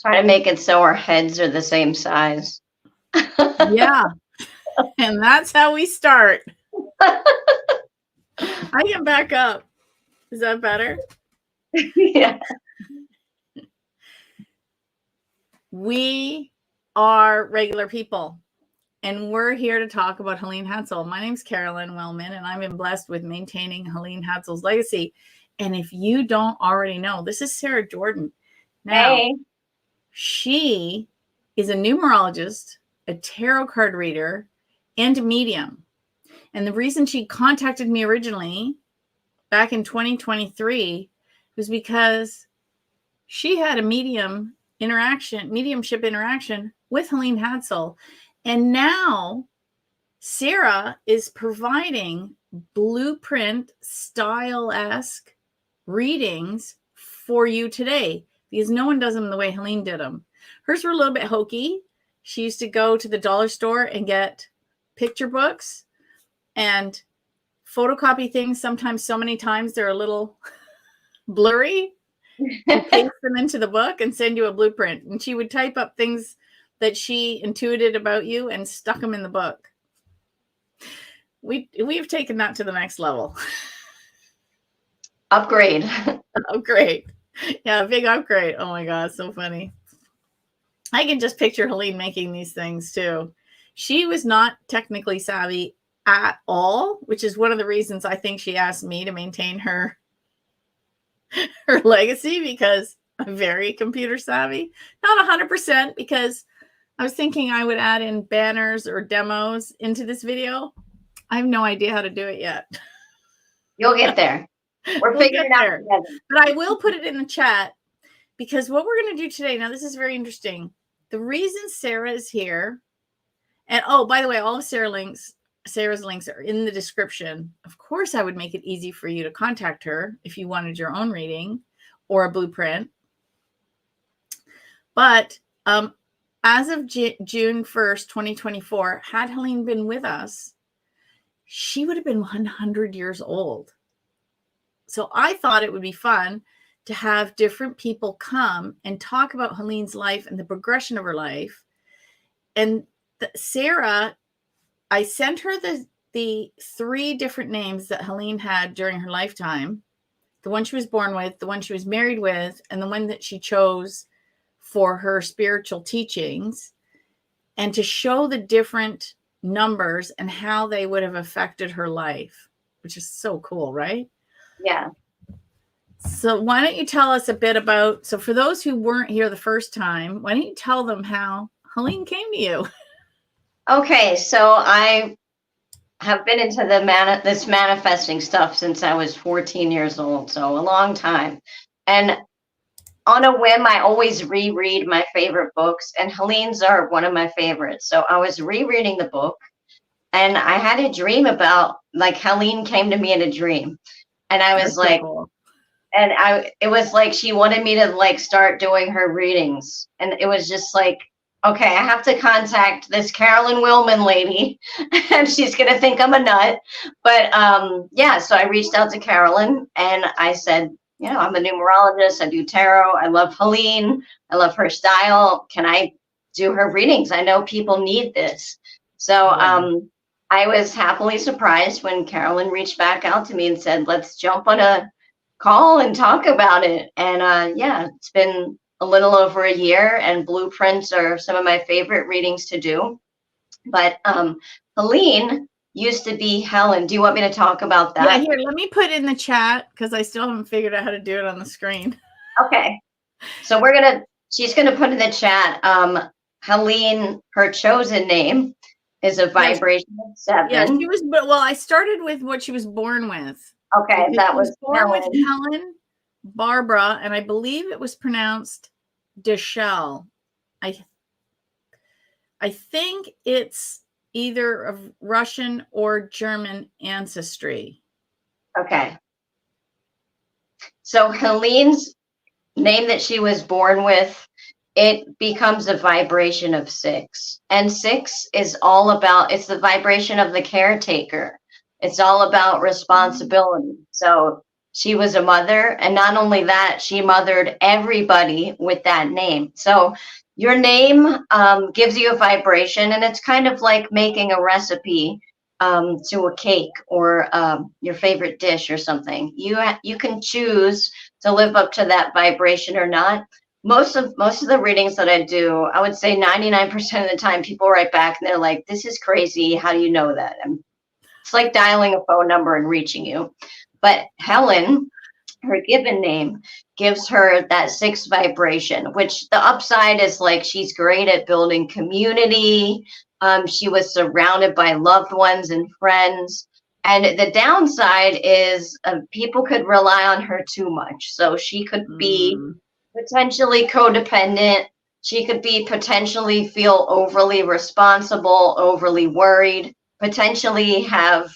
Try to make it so our heads are the same size. Yeah. And that's how we start. I can back up. Is that better? Yeah. We are regular people, and we're here to talk about Helene Hadsell. My name's Carolyn Wellman, and I've been blessed with maintaining Helene Hadsell's legacy. And if you don't already know, this is Sarah Jordan. Now, Hey. she is a numerologist, a tarot card reader, and a medium. And the reason she contacted me originally back in 2023 was because she had a mediumship interaction with Helene Hadsell. And now Sarah is providing blueprint style-esque readings for you today, because no one does them the way Helene did them. Hers were a little bit hokey. She used to go to the dollar store and get picture books and photocopy things sometimes so many times they're a little blurry, and paste them into the book and send you a blueprint. And she would type up things that she intuited about you and stuck them in the book. We've taken that to the next level. Upgrade. Upgrade. Yeah, big upgrade. Oh my God, so funny. I can just picture Helene making these things too. She was not technically savvy at all, which is one of the reasons I think she asked me to maintain her legacy, because I'm very computer savvy. Not 100%, because I was thinking I would add in banners or demos into this video. I have no idea how to do it yet. You'll get there. We're figuring it out together. But I will put it in the chat, because what we're going to do today, now this is very interesting. The reason Sarah is here, and oh, by the way, all of Sarah's links are in the description. Of course, I would make it easy for you to contact her if you wanted your own reading or a blueprint. But as of June 1st, 2024, had Helene been with us, she would have been 100 years old. So I thought it would be fun to have different people come and talk about Helene's life and the progression of her life. And Sarah, I sent her the 3 different names that Helene had during her lifetime: the one she was born with, the one she was married with, and the one that she chose for her spiritual teachings, and to show the different numbers and how they would have affected her life, which is so cool, right? Yeah. So why don't you tell us a bit about, so for those who weren't here the first time, why don't you tell them how Helene came to you? Okay, so I have been into this manifesting stuff since I was 14 years old, so a long time. And on a whim, I always reread my favorite books, and Helene's are one of my favorites. So I was rereading the book, and I had a dream about, like, Helene came to me in a dream, and I was like, cool. And it was like she wanted me to, like, start doing her readings, and it was just like, okay, I have to contact this Carolyn Wellman lady, and she's gonna think I'm a nut. But yeah, so I reached out to Carolyn, and I said, you know, I'm a numerologist. I do tarot. I love Helene. I love her style. Can I do her readings? I know people need this. So I was happily surprised when Carolyn reached back out to me and said, let's jump on a call and talk about it. And yeah, it's been a little over a year, and blueprints are some of my favorite readings to do. But Helene used to be Helen. Do you want me to talk about that? Yeah, here, let me put in the chat, because I still haven't figured out how to do it on the screen. Okay. So she's gonna put in the chat, Helene, her chosen name is a vibration of 7. Yeah, she was, but well, I started with what she was born with. Okay, that was born Helen. with Helen Barbara, and I believe it was pronounced Deschelle. I think it's either of Russian or German ancestry. Okay. So Helene's name that she was born with, it becomes a vibration of 6. And 6 is all about, it's the vibration of the caretaker. It's all about responsibility. So She was a mother, and not only that, she mothered everybody with that name. So your name gives you a vibration, and it's kind of like making a recipe to a cake or your favorite dish or something. You can choose to live up to that vibration or not. Most of the readings that I do, I would say 99% of the time, people write back and they're like, "This is crazy. How do you know that?" It's like dialing a phone number and reaching you. But Helen, her given name, gives her that sixth vibration, which the upside is like she's great at building community. She was surrounded by loved ones and friends. And the downside is people could rely on her too much. So she could be Mm. potentially codependent. She could be potentially feel overly responsible, overly worried, potentially have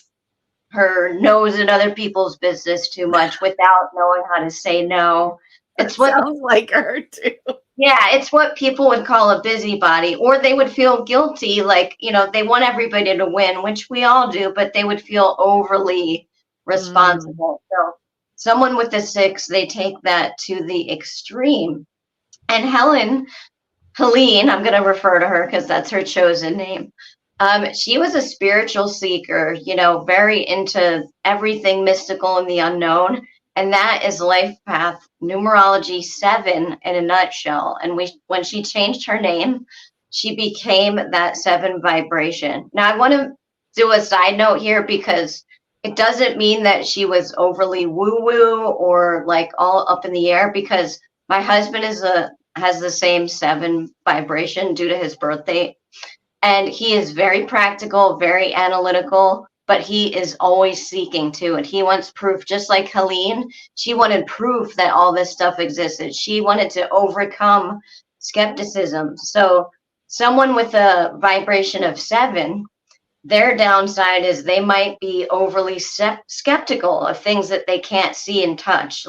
her nose in other people's business too much without knowing how to say no. That It's what, sounds like her too. yeah, it's what people would call a busybody, or they would feel guilty, like, they want everybody to win, which we all do, but they would feel overly Mm. responsible. So, someone with a six, they take that to the extreme. And Helene, I'm going to refer to her because that's her chosen name. She was a spiritual seeker, very into everything mystical and the unknown. And that is life path numerology 7 in a nutshell. And when she changed her name, she became that 7 vibration. Now, I want to do a side note here because it doesn't mean that she was overly woo woo or like all up in the air, because my husband has the same 7 vibration due to his birthday. And he is very practical, very analytical, but he is always seeking too. And he wants proof, just like Helene. She wanted proof that all this stuff existed. She wanted to overcome skepticism. So, someone with a vibration of 7, their downside is they might be overly skeptical of things that they can't see and touch,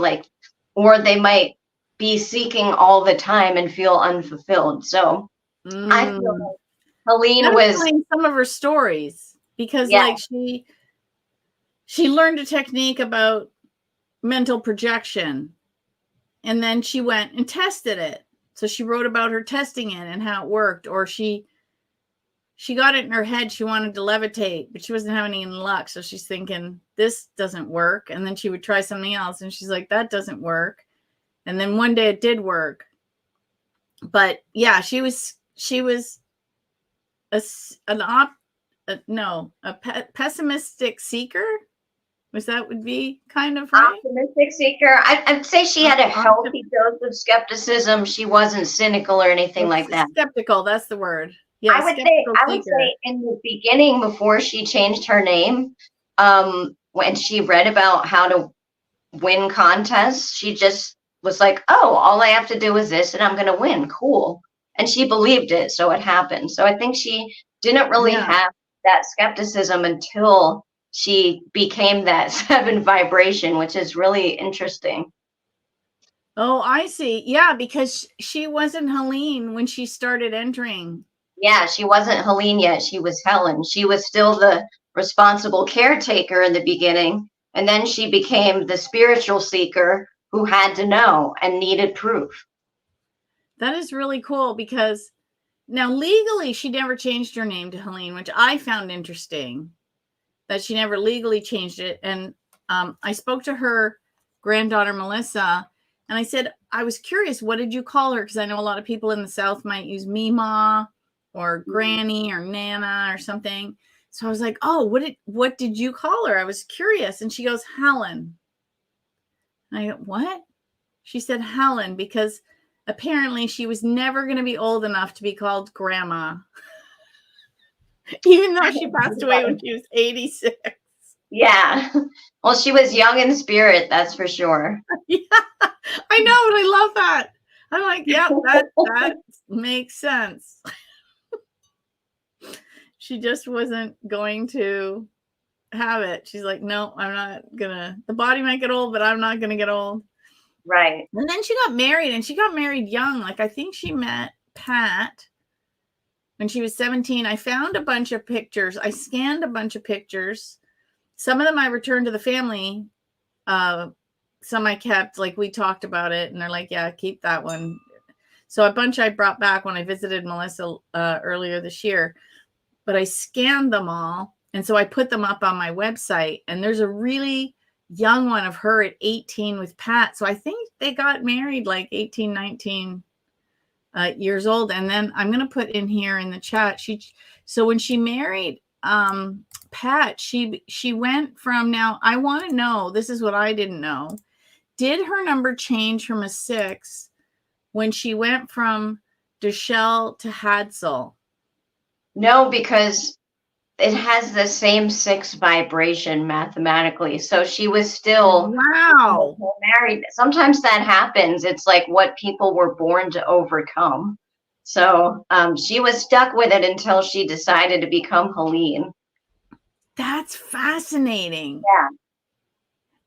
or they might be seeking all the time and feel unfulfilled. So I feel Mm. like Helene That was, explains some of her stories because, yeah, like, she learned a technique about mental projection, and then she went and tested it. So she wrote about her testing it and how it worked, or she got it in her head she wanted to levitate, but she wasn't having any luck. So she's thinking, this doesn't work. And then she would try something else, and she's like, that doesn't work. And then one day it did work. But yeah, she was a pessimistic seeker. Was that would be kind of right? optimistic seeker. I'd say she had a healthy dose of skepticism. She wasn't cynical or anything like that. Skeptical, that's the word. Yeah, I would say skeptical I would seeker. say in the beginning, before she changed her name, when she read about how to win contests, she just was like, "Oh, all I have to do is this, and I'm going to win. Cool." And she believed it, so it happened. So I think she didn't really Yeah. have that skepticism until she became that 7 vibration, which is really interesting. Oh, I see. Yeah, because she wasn't Helene when she started entering. Yeah, she wasn't Helene yet. She was Helen. She was still the responsible caretaker in the beginning. And then she became the spiritual seeker who had to know and needed proof. That is really cool because now legally she never changed her name to Helene, which I found interesting that she never legally changed it. And I spoke to her granddaughter, Melissa, and I said, I was curious, what did you call her? Because I know a lot of people in the South might use Mima or Granny or Nana or something. So I was like, oh, what did you call her? I was curious. And she goes, Helen. And I go, what? She said Helen because apparently she was never going to be old enough to be called grandma, even though she passed away when she was 86. Yeah. Well, she was young in spirit, that's for sure. Yeah, I know, but I love that. I'm like, yep, that makes sense. She just wasn't going to have it. She's like, no, I'm not gonna. The body might get old, but I'm not gonna get old. Right. And then she got married, and she got married young. Like, I think she met Pat when she was 17. I found a bunch of pictures. I scanned a bunch of pictures. Some of them I returned to the family some I kept, like we talked about it, and they're like, yeah, keep that one. So a bunch I brought back when I visited Melissa earlier this year, but I scanned them all. And so I put them up on my website, and there's a really young one of her at 18 with Pat. So I think they got married like 18, 19 years old. And then I'm going to put in here in the chat. So when she married Pat, she went from, now I want to know, this is what I didn't know. Did her number change from a 6 when she went from Deshelle to Hadsell? No, because it has the same 6 vibration mathematically. So she was still married. Sometimes that happens. It's like what people were born to overcome. So she was stuck with it until she decided to become Helene. That's fascinating. Yeah.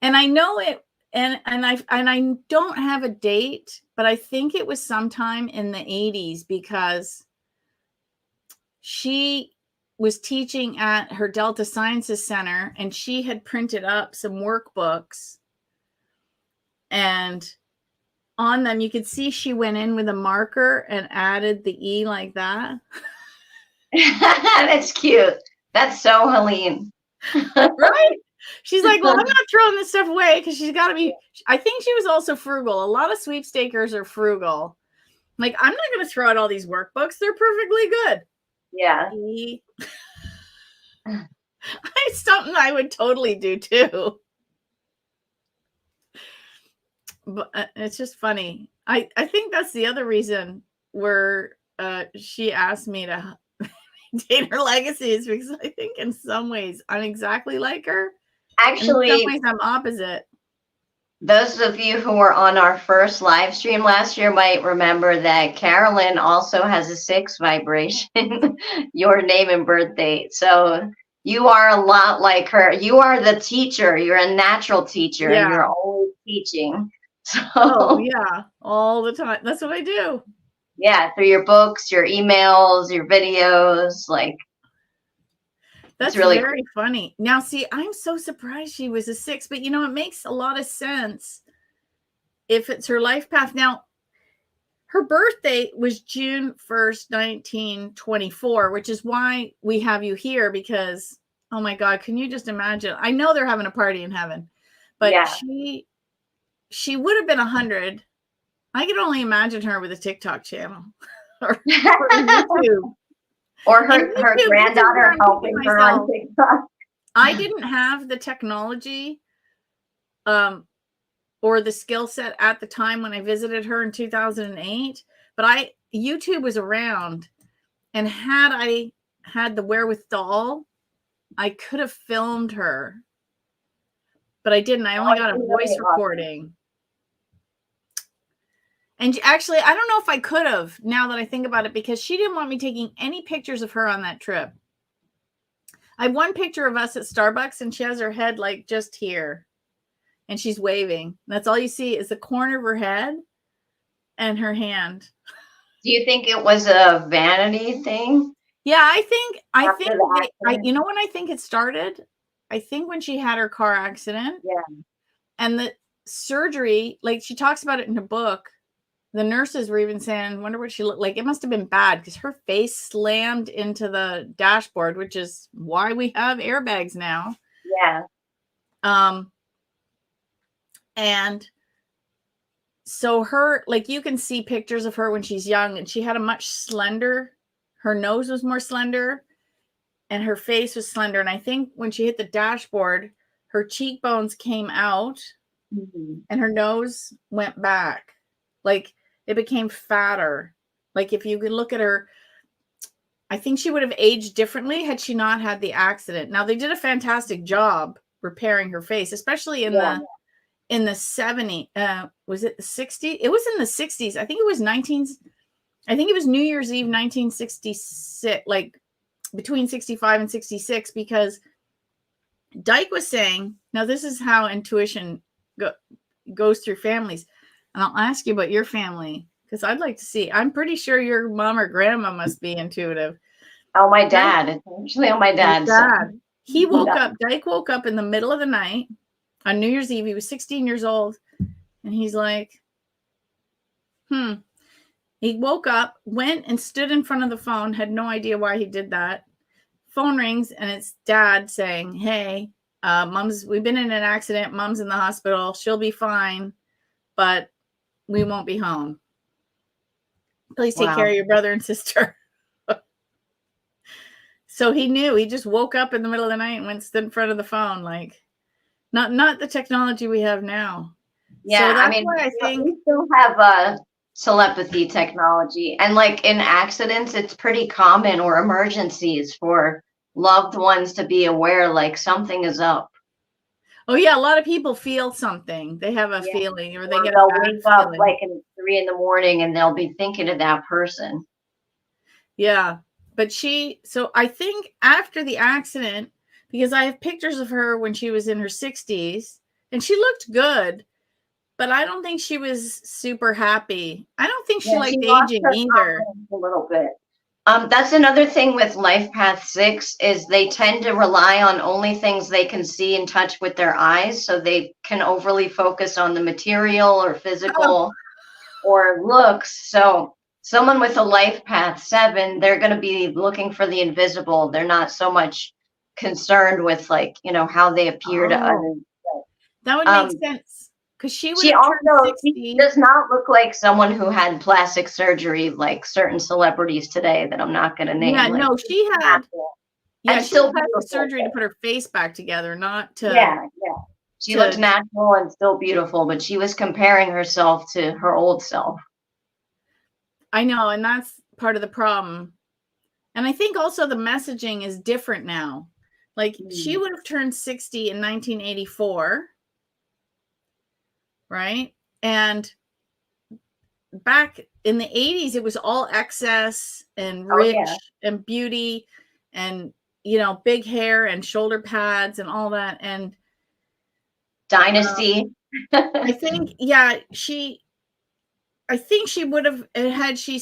And I know it, and I don't have a date, but I think it was sometime in the 80s, because she was teaching at her Delta Sciences Center, and she had printed up some workbooks, and on them you could see she went in with a marker and added the E like that. That's cute. That's so Helene. Right? She's like, well, I'm not throwing this stuff away, because she's got to be, I think she was also frugal. A lot of sweepstakers are frugal. Like, I'm not going to throw out all these workbooks. They're perfectly good. Yeah. It's something I would totally do too. But it's just funny. I think that's the other reason where she asked me to date her legacy, is because I think in some ways I'm exactly like her. Actually, in some ways I'm opposite. Those of you who were on our first live stream last year might remember that Carolyn also has a 6 vibration, your name and birth date. So you are a lot like her. You are the teacher. You're a natural teacher. Yeah. And you're always teaching. So, oh, yeah, all the time. That's what I do. Yeah, through your books, your emails, your videos, like. That's really very funny. Now, see, I'm so surprised she was a 6, but it makes a lot of sense if it's her life path. Now, her birthday was June 1st, 1924, which is why we have you here, because, oh my God, can you just imagine? I know they're having a party in heaven, but yeah. She would have been 100. I could only imagine her with a TikTok channel or YouTube. Or her granddaughter helping her on TikTok. I didn't have the technology or the skill set at the time when I visited her in 2008, but YouTube was around, and had I had the wherewithal, I could have filmed her, but I didn't. I only got a voice recording. And actually, I don't know if I could have, now that I think about it, because she didn't want me taking any pictures of her on that trip. I have one picture of us at Starbucks, and she has her head like just here, and she's waving. That's all you see is the corner of her head and her hand. Do you think it was a vanity thing? Yeah, I think when I think it started, I think when she had her car accident. Yeah. And the surgery, like she talks about it in her book, the nurses were even saying, wonder what she looked like. It must have been bad, because her face slammed into the dashboard, which is why we have airbags now. Yeah. And so her, like, you can see pictures of her when she's young, and she had a much slender, her nose was more slender and her face was slender. And I think when she hit the dashboard, her cheekbones came out and her nose went back. Like, it became fatter. Like, if you could look at her, I think she would have aged differently had she not had the accident. Now, they did a fantastic job repairing her face, especially in the 70s. Was it the 60s? It was in the 60s. I think it was New Year's Eve, 1966, like between 65 and 66, because Dyke was saying, now this is how intuition goes through families. And I'll ask you about your family, because I'd like to see. I'm pretty sure your mom or grandma must be intuitive. Oh, my dad. It's actually on my dad's dad. He woke up, Dyke woke up in the middle of the night, on New Year's Eve. He was 16 years old. And he's like, He woke up, went and stood in front of the phone, had no idea why he did that. Phone rings, and it's dad saying, hey, we've been in an accident. Mom's in the hospital. She'll be fine, but we won't be home. Please take care of your brother and sister. So he knew. He just woke up in the middle of the night and went stood in front of the phone. Like, not the technology we have now. Yeah, so that's why I think we still have telepathy technology, and like in accidents, it's pretty common, or emergencies, for loved ones to be aware, like something is up. Oh yeah, a lot of people feel something. They have a feeling, or they get they'll a bad wake up feeling. like at 3 a.m. and they'll be thinking of that person. Yeah, but so I think after the accident, because I have pictures of her when she was in her 60s, and she looked good, but I don't think she was super happy. I don't think she liked aging either. A little bit. That's another thing with Life Path 6 is they tend to rely on only things they can see and touch with their eyes, so they can overly focus on the material or physical or looks. So someone with a Life Path 7, they're going to be looking for the invisible. They're not so much concerned with, like, how they appear to others. That would make sense. Because she does not look like someone who had plastic surgery, like certain celebrities today that I'm not going to name. Yeah, no, she had. Yeah, she still had surgery to put her face back together, not to. Yeah. She looked natural and still beautiful, but she was comparing herself to her old self. I know, and that's part of the problem. And I think also the messaging is different now. Like she would have turned 60 in 1984. Right? And back in the 80s, it was all excess and rich and beauty and, big hair and shoulder pads and all that. And Dynasty. I think, I think she would have, had she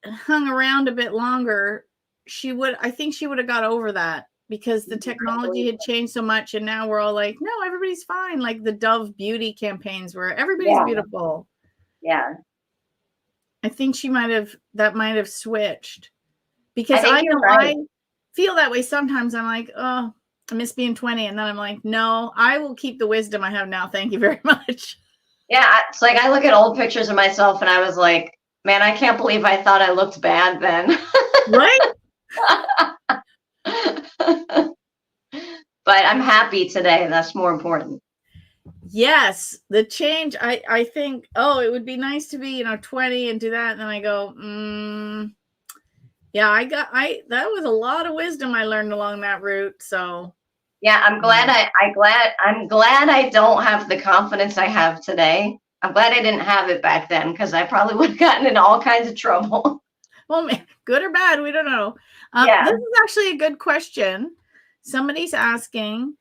hung around a bit longer, I think she would have got over that. Because the technology had changed so much, and now we're all like, no, everybody's fine. Like the Dove beauty campaigns where everybody's beautiful. Yeah. I think that might have switched. Because I know I feel that way sometimes. I'm like, oh, I miss being 20. And then I'm like, no, I will keep the wisdom I have now. Thank you very much. Yeah. It's like I look at old pictures of myself and I was like, man, I can't believe I thought I looked bad then. Right? But I'm happy today. That's more important. Yes, the change. I think, it would be nice to be, 20 and do that. And then I go, yeah, that was a lot of wisdom I learned along that route. So yeah, I'm glad I'm glad I don't have the confidence I have today. I'm glad I didn't have it back then, because I probably would have gotten in all kinds of trouble. Well, good or bad, we don't know. This is actually a good question. Somebody's asking,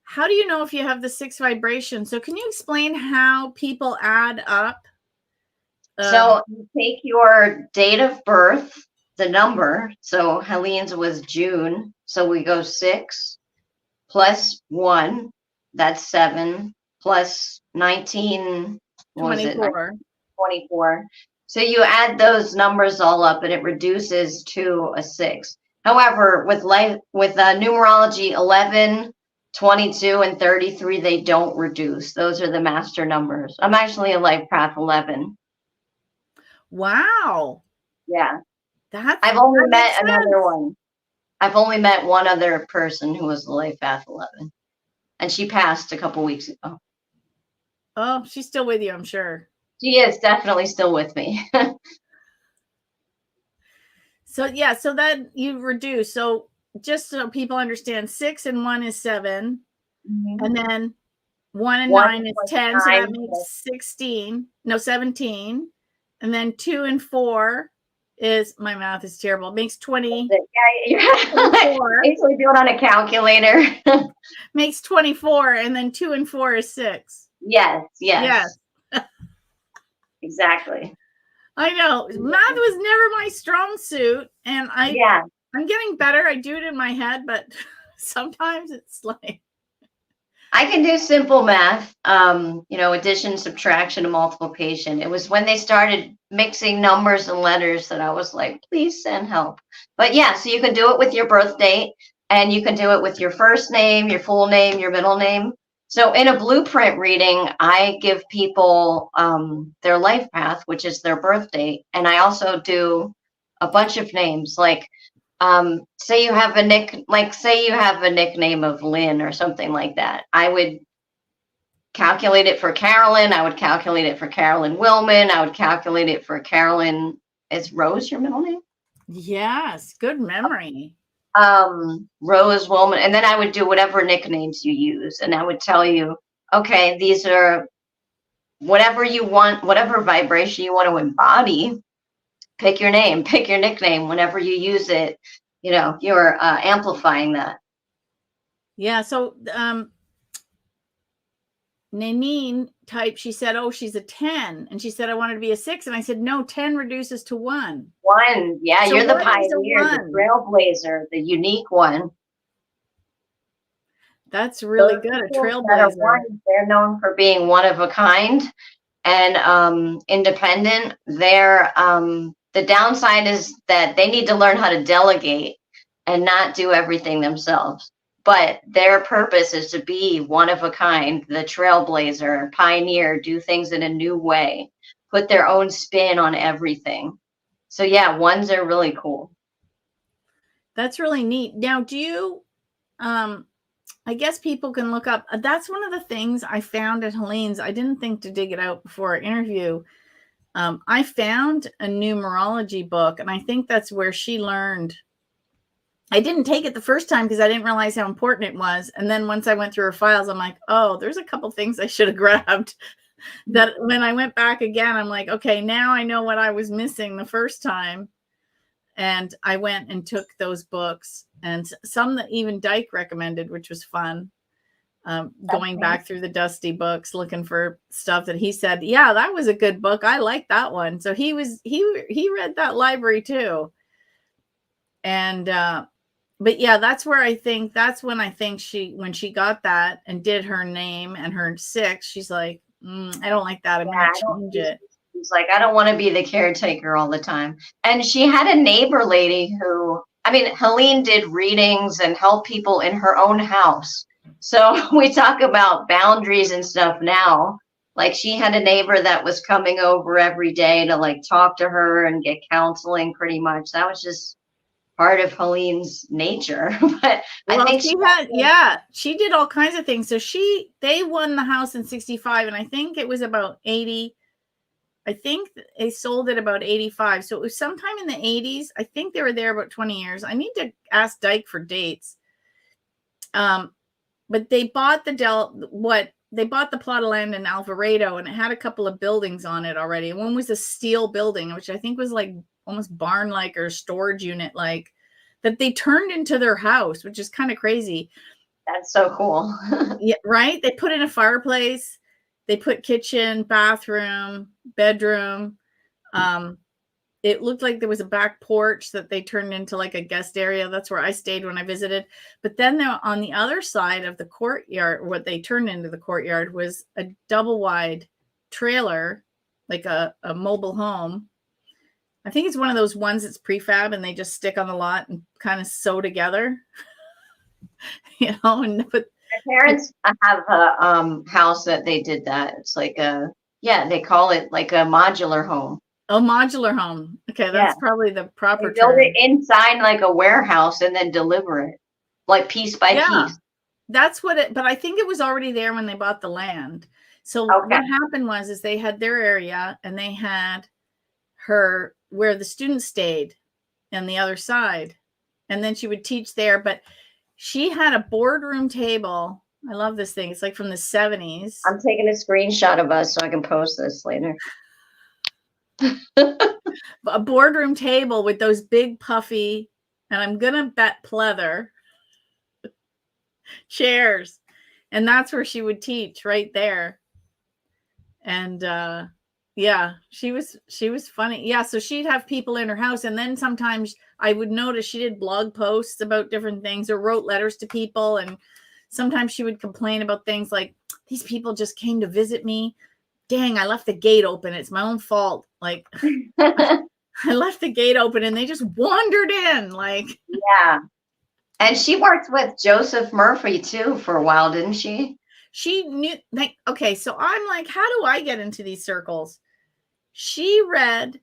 how do you know if you have the 6 vibrations? So can you explain how people add up? So you take your date of birth, the number. So Helene's was June. So we go 6 plus 1. That's 7 plus 19. 24. 24. So you add those numbers all up and it reduces to a 6. However, with numerology, 11, 22, and 33, they don't reduce. Those are the master numbers. I'm actually a Life Path 11. Wow. Yeah. I've only met another one. I've only met one other person who was the Life Path 11. And she passed a couple weeks ago. Oh, she's still with you, I'm sure. She is definitely still with me. So that you reduce. So just so people understand, 6 and 1 is 7. Mm-hmm. And then 1 and 9 is 10. So that makes 16. No, 17. And then 2 and 4 is, my math is terrible. It makes 20. Yeah, you're basically doing on a calculator. Makes 24. And then 2 and 4 is 6. Yes. Exactly. I know. Math was never my strong suit. And I'm getting better. I do it in my head, but sometimes it's like. I can do simple math, addition, subtraction, and multiplication. It was when they started mixing numbers and letters that I was like, please send help. But yeah, so you can do it with your birth date, and you can do it with your first name, your full name, your middle name. So in a blueprint reading, I give people their life path, which is their birth date. And I also do a bunch of names, like say you have a nickname of Lynn or something like that. I would calculate it for Carolyn. I would calculate it for Carolyn Willman. I would calculate it for Carolyn. Is Rose your middle name? Yes, good memory. Rose Willman. And then I would do whatever nicknames you use. And I would tell you, okay, these are whatever you want, whatever vibration you want to embody. Pick your name, pick your nickname. Whenever you use it, you're amplifying that. Yeah. So Nanine typed, she said, oh, she's a 10. And she said, I wanted to be a 6. And I said, no, 10 reduces to 1. 1. Yeah, so you're the pioneer, the 1? trailblazer, the unique one. That's really good. A trailblazer. They're known for being one of a kind and independent. They're the downside is that they need to learn how to delegate and not do everything themselves. But their purpose is to be one of a kind, the trailblazer, pioneer, do things in a new way, put their own spin on everything. So yeah, 1s are really cool. That's really neat. Now, do you, I guess people can look up, that's one of the things I found at Helene's. I didn't think to dig it out before our interview. I found a numerology book, and I think that's where she learned. I didn't take it the first time because I didn't realize how important it was. And then once I went through her files, I'm like, oh, there's a couple things I should have grabbed. That when I went back again, I'm like, okay, now I know what I was missing the first time. And I went and took those books, and some that even Dyke recommended, which was fun. Going back through the dusty books, looking for stuff that he said, yeah, that was a good book. I like that one. So he read that library too. And, but yeah, that's when I think when she got that and did her name and her 6, she's like, I don't like that. I'm going to change it. She's like, I don't want to be the caretaker all the time. And she had a neighbor lady who, Helene did readings and helped people in her own house. So we talk about boundaries and stuff now. Like, she had a neighbor that was coming over every day to like talk to her and get counseling pretty much. That was just part of Helene's nature. But I think she did all kinds of things. So they won the house in 65, and I think it was about 80. I think they sold it about 85. So it was sometime in the 80s. I think they were there about 20 years. I need to ask Dyke for dates. But they bought they bought the plot of land in Alvarado, and it had a couple of buildings on it already. One was a steel building, which I think was like almost barn-like or storage unit-like, that they turned into their house, which is kind of crazy. That's so cool. Yeah, right? They put in a fireplace. They put kitchen, bathroom, bedroom. It looked like there was a back porch that they turned into like a guest area. That's where I stayed when I visited. But then on the other side of the courtyard, what they turned into the courtyard was a double wide trailer, like a mobile home. I think it's one of those ones that's prefab and they just stick on the lot and kind of sew together. And put. My parents have a house that they did that. It's like they call it like a modular home. Oh, modular home. Okay, that's probably the proper term. Build it inside like a warehouse and then deliver it, like piece by piece. That's what it. But I think it was already there when they bought the land. So what happened is they had their area and they had her where the students stayed on the other side, and then she would teach there. But she had a boardroom table. I love this thing. It's like from the 70s. I'm taking a screenshot of us so I can post this later. A boardroom table with those big puffy, and I'm gonna bet pleather chairs, and that's where she would teach, right there. And she was funny. Yeah, so she'd have people in her house, and then sometimes I would notice she did blog posts about different things or wrote letters to people, and sometimes she would complain about things like, these people just came to visit me. Dang, I left the gate open. It's my own fault. Like, I left the gate open and they just wandered in. Like, yeah. And she worked with Joseph Murphy too for a while, didn't she? she knew, like, okay, so I'm like, how do I get into these circles? She read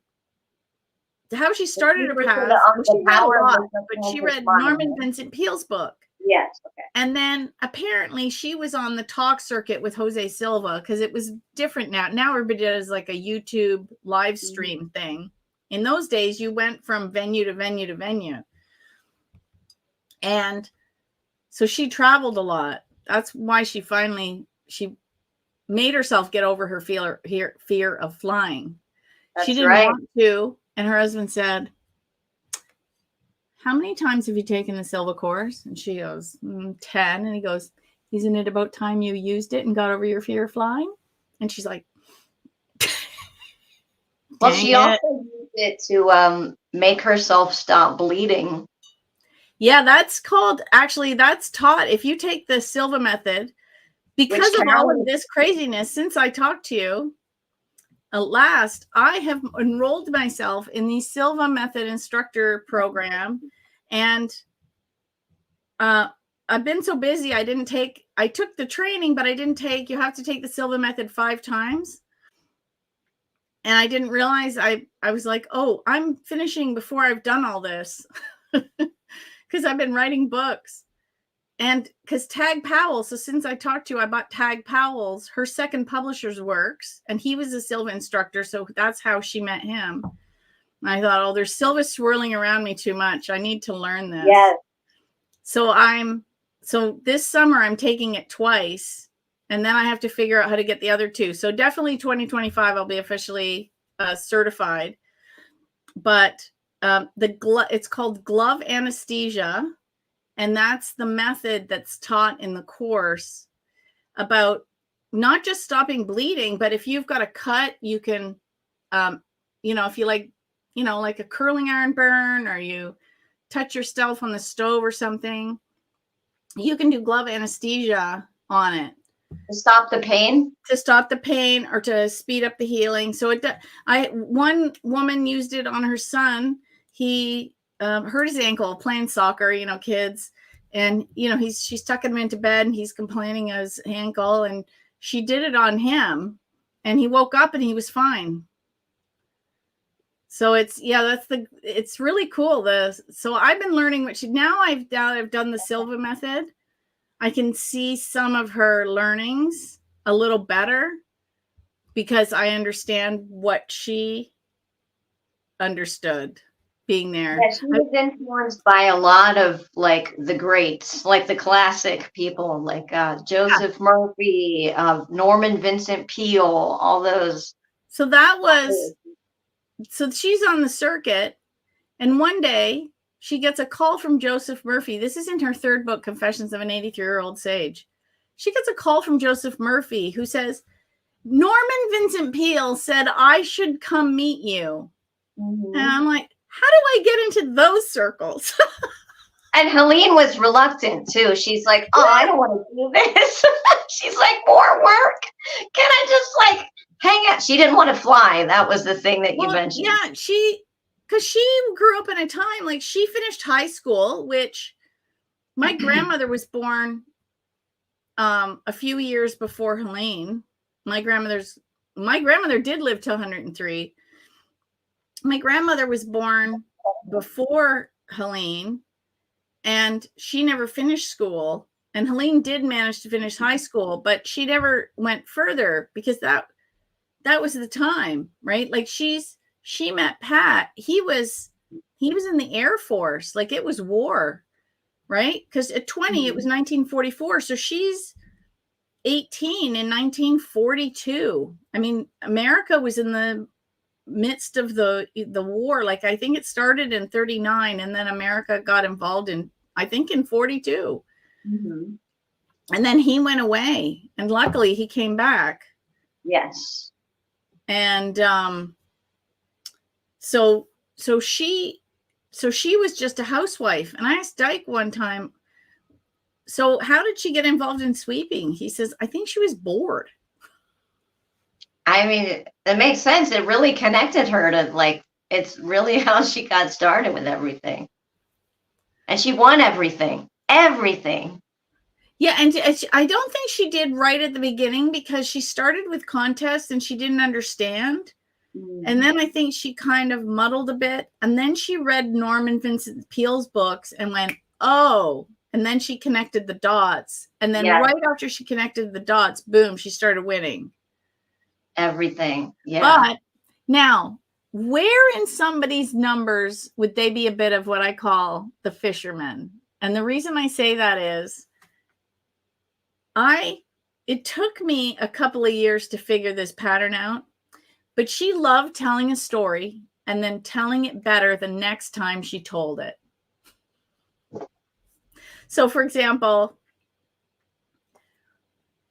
how she started her path. She read a lot, but she read Norman Vincent Peale's book. Yes. Okay. And then apparently she was on the talk circuit with Jose Silva because it was different now. Now everybody does like a YouTube live stream thing. In those days, you went from venue to venue to venue. And so she traveled a lot. That's why she made herself get over her fear of flying. That's she didn't right. want to. And her husband said, how many times have you taken the Silva course? And she goes, 10. And he goes, isn't it about time you used it and got over your fear of flying? And she's like, well, she also used it to make herself stop bleeding. Yeah, that's taught. If you take the Silva method, because of all of this craziness, since I talked to you, at last, I have enrolled myself in the Silva method instructor program. And I've been so busy. I took the training, but you have to take the Silva method 5 times. And I didn't realize I was like, oh, I'm finishing before I've done all this. Because I've been writing books. And because Tag Powell, so since I talked to you, I bought Tag Powell's, her second publisher's works. And he was a Silva instructor. So that's how she met him. And I thought, oh, there's Silva swirling around me too much. I need to learn this. Yes. So this summer I'm taking it twice. And then I have to figure out how to get the other 2. So definitely 2025, I'll be officially certified. But it's called glove anesthesia. And that's the method that's taught in the course about not just stopping bleeding, but if you've got a cut, you can, if you like a curling iron burn or you touch yourself on the stove or something, you can do glove anesthesia on it. To stop the pain? To stop the pain or to speed up the healing. So one woman used it on her son. He hurt his ankle playing soccer, kids. And, she's tucking him into bed and he's complaining of his ankle. And she did it on him and he woke up and he was fine. So it's really cool. So I've been learning now I've done the Silva method. I can see some of her learnings a little better because I understand what she understood being there. Yeah, she was influenced by a lot of like the greats, like the classic people, like Joseph Murphy, Norman Vincent Peale, all those. So she's on the circuit, and one day she gets a call from Joseph Murphy. This is in her 3rd book, Confessions of an 83-Year-Old Sage. She gets a call from Joseph Murphy who says, Norman Vincent Peale said I should come meet you. Mm-hmm. And I'm like, how do I get into those circles? And Helene was reluctant too. She's like, oh, I don't want to do this. She's like, more work. Can I just like hang out? She didn't want to fly. That was the thing that you mentioned. Yeah, because she grew up in a time, like she finished high school, which my grandmother was born a few years before Helene. My grandmother did live till 103. My grandmother was born before Helene, and she never finished school. And Helene did manage to finish high school, but she never went further because that was the time, right? Like she met Pat. He was in the Air Force. Like it was war, right? Because at 20, it was 1944. So she's 18 in 1942. I mean, America was in the midst of the war. Like I think it started in 39 and then America got involved in 42. Mm-hmm. And then he went away and luckily he came back. Yes. And so she was just a housewife. And I asked Dyke one time, So how did she get involved in sweeping? He says, I think she was bored. I mean, it makes sense. It really connected her to like, it's really how she got started with everything. And she won everything. Everything. Yeah, and I don't think she did right at the beginning because she started with contests and she didn't understand. And then I think she kind of muddled a bit. And then she read Norman Vincent Peale's books and went, oh, and then she connected the dots. And then right after she connected the dots, boom, she started winning. Everything. Yeah. But now, where in somebody's numbers would they be a bit of what I call the fisherman? And the reason I say that is it took me a couple of years to figure this pattern out, but she loved telling a story and then telling it better the next time she told it. So, for example,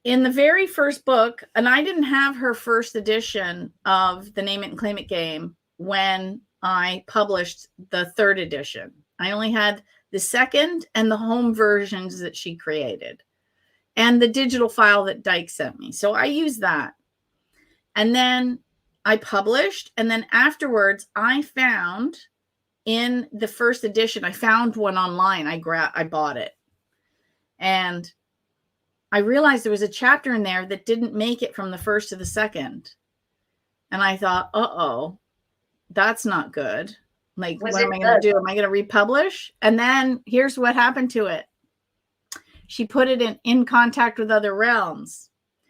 in the very first book, and I didn't have her first edition of the Name It and Claim It game when I published the third edition. I only had the second and the home versions that she created and the digital file that Dyke sent me. So I used that. And then I published. And then afterwards, I found in the first edition, I found one online. I bought it. And I realized there was a chapter in there that didn't make it from the first to the second. And I thought, uh-oh, that's not good. Like, what am I going to do? Am I going to republish? And then here's what happened to it. She put it in contact with other realms.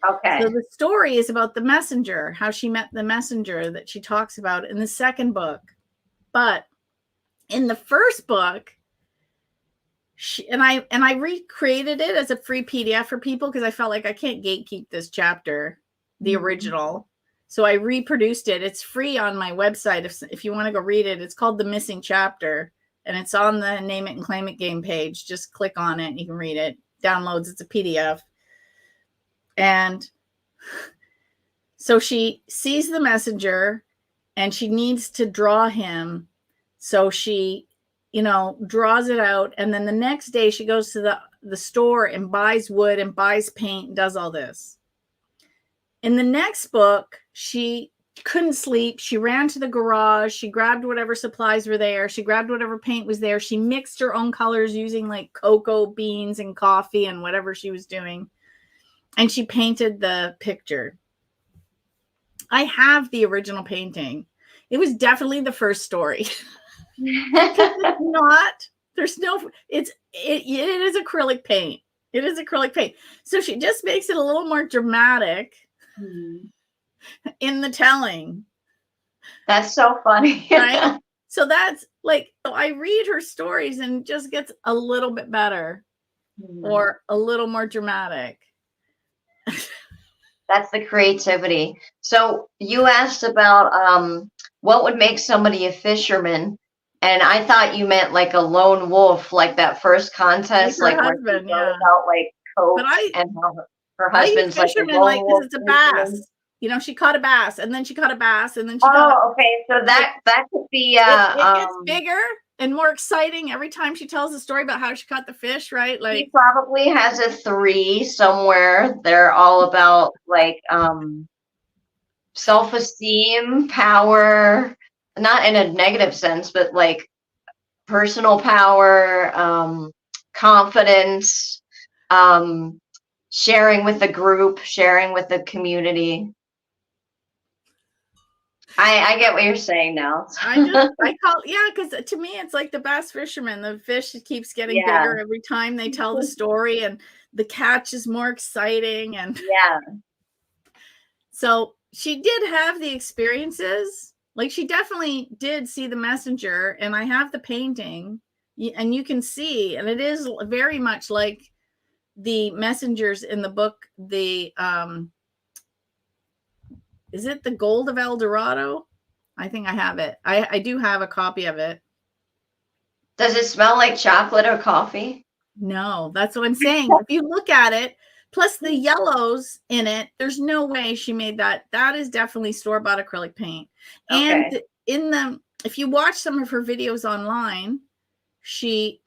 Okay. So the story is about the messenger, how she met the messenger that she talks about in the second book. But in the first book, I recreated it as a free PDF for people because I felt like I can't gatekeep this chapter, the original. So I reproduced it. It's free on my website if you want to go read it. It's called The Missing Chapter, and it's on the Name It and Claim It game page. Just click on it and you can read it. Downloads. It's a PDF. And so she sees the messenger and she needs to draw him. So she draws it out. And then the next day she goes to the store and buys wood and buys paint and does all this. In the next book, she couldn't sleep. She ran to the garage. She grabbed whatever supplies were there. She grabbed whatever paint was there. She mixed her own colors using like cocoa beans and coffee and whatever she was doing. And she painted the picture. I have the original painting. It was definitely the first story. It is acrylic paint. It is acrylic paint. So she just makes it a little more dramatic in the telling. That's so funny. Right? So that's like, I read her stories and it just gets a little bit better or a little more dramatic. That's the creativity. So you asked about what would make somebody a fisherman. And I thought you meant like a lone wolf, like that first contest, like husband, about like coke and how her husband's like a lone wolf. It's a bass. She caught a bass, and then she caught a bass, and then she okay. So that could be it gets bigger and more exciting every time she tells a story about how she caught the fish, right? Like, he probably has a 3 somewhere. They're all about like self-esteem, power, not in a negative sense, but like personal power, confidence, sharing with the group, sharing with the community. I get what you're saying now. because to me it's like the bass fisherman. The fish keeps getting bigger every time they tell the story, and the catch is more exciting. And so she did have the experiences. Like, she definitely did see the messenger, and I have the painting, and you can see, and it is very much like the messengers in the book. The is it the Gold of El Dorado? I think I have it. I do have a copy of it. Does it smell like chocolate or coffee? No, that's what I'm saying. If you look at it, plus the yellows in it, there's no way she made that. That is definitely store-bought acrylic paint. Okay. And if you watch some of her videos online, she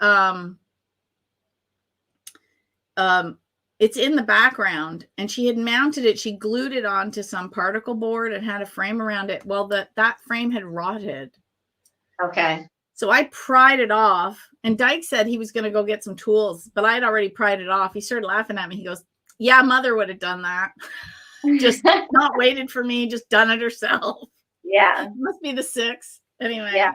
it's in the background, and she had mounted it. She glued it onto some particle board and had a frame around it. Well, that frame had rotted. Okay. So I pried it off, and Dyke said he was going to go get some tools, but I'd already pried it off. He started laughing at me. He goes, yeah, Mother would have done that. Just not waited for me, just done it herself. Yeah. Must be the 6. Anyway. Yeah.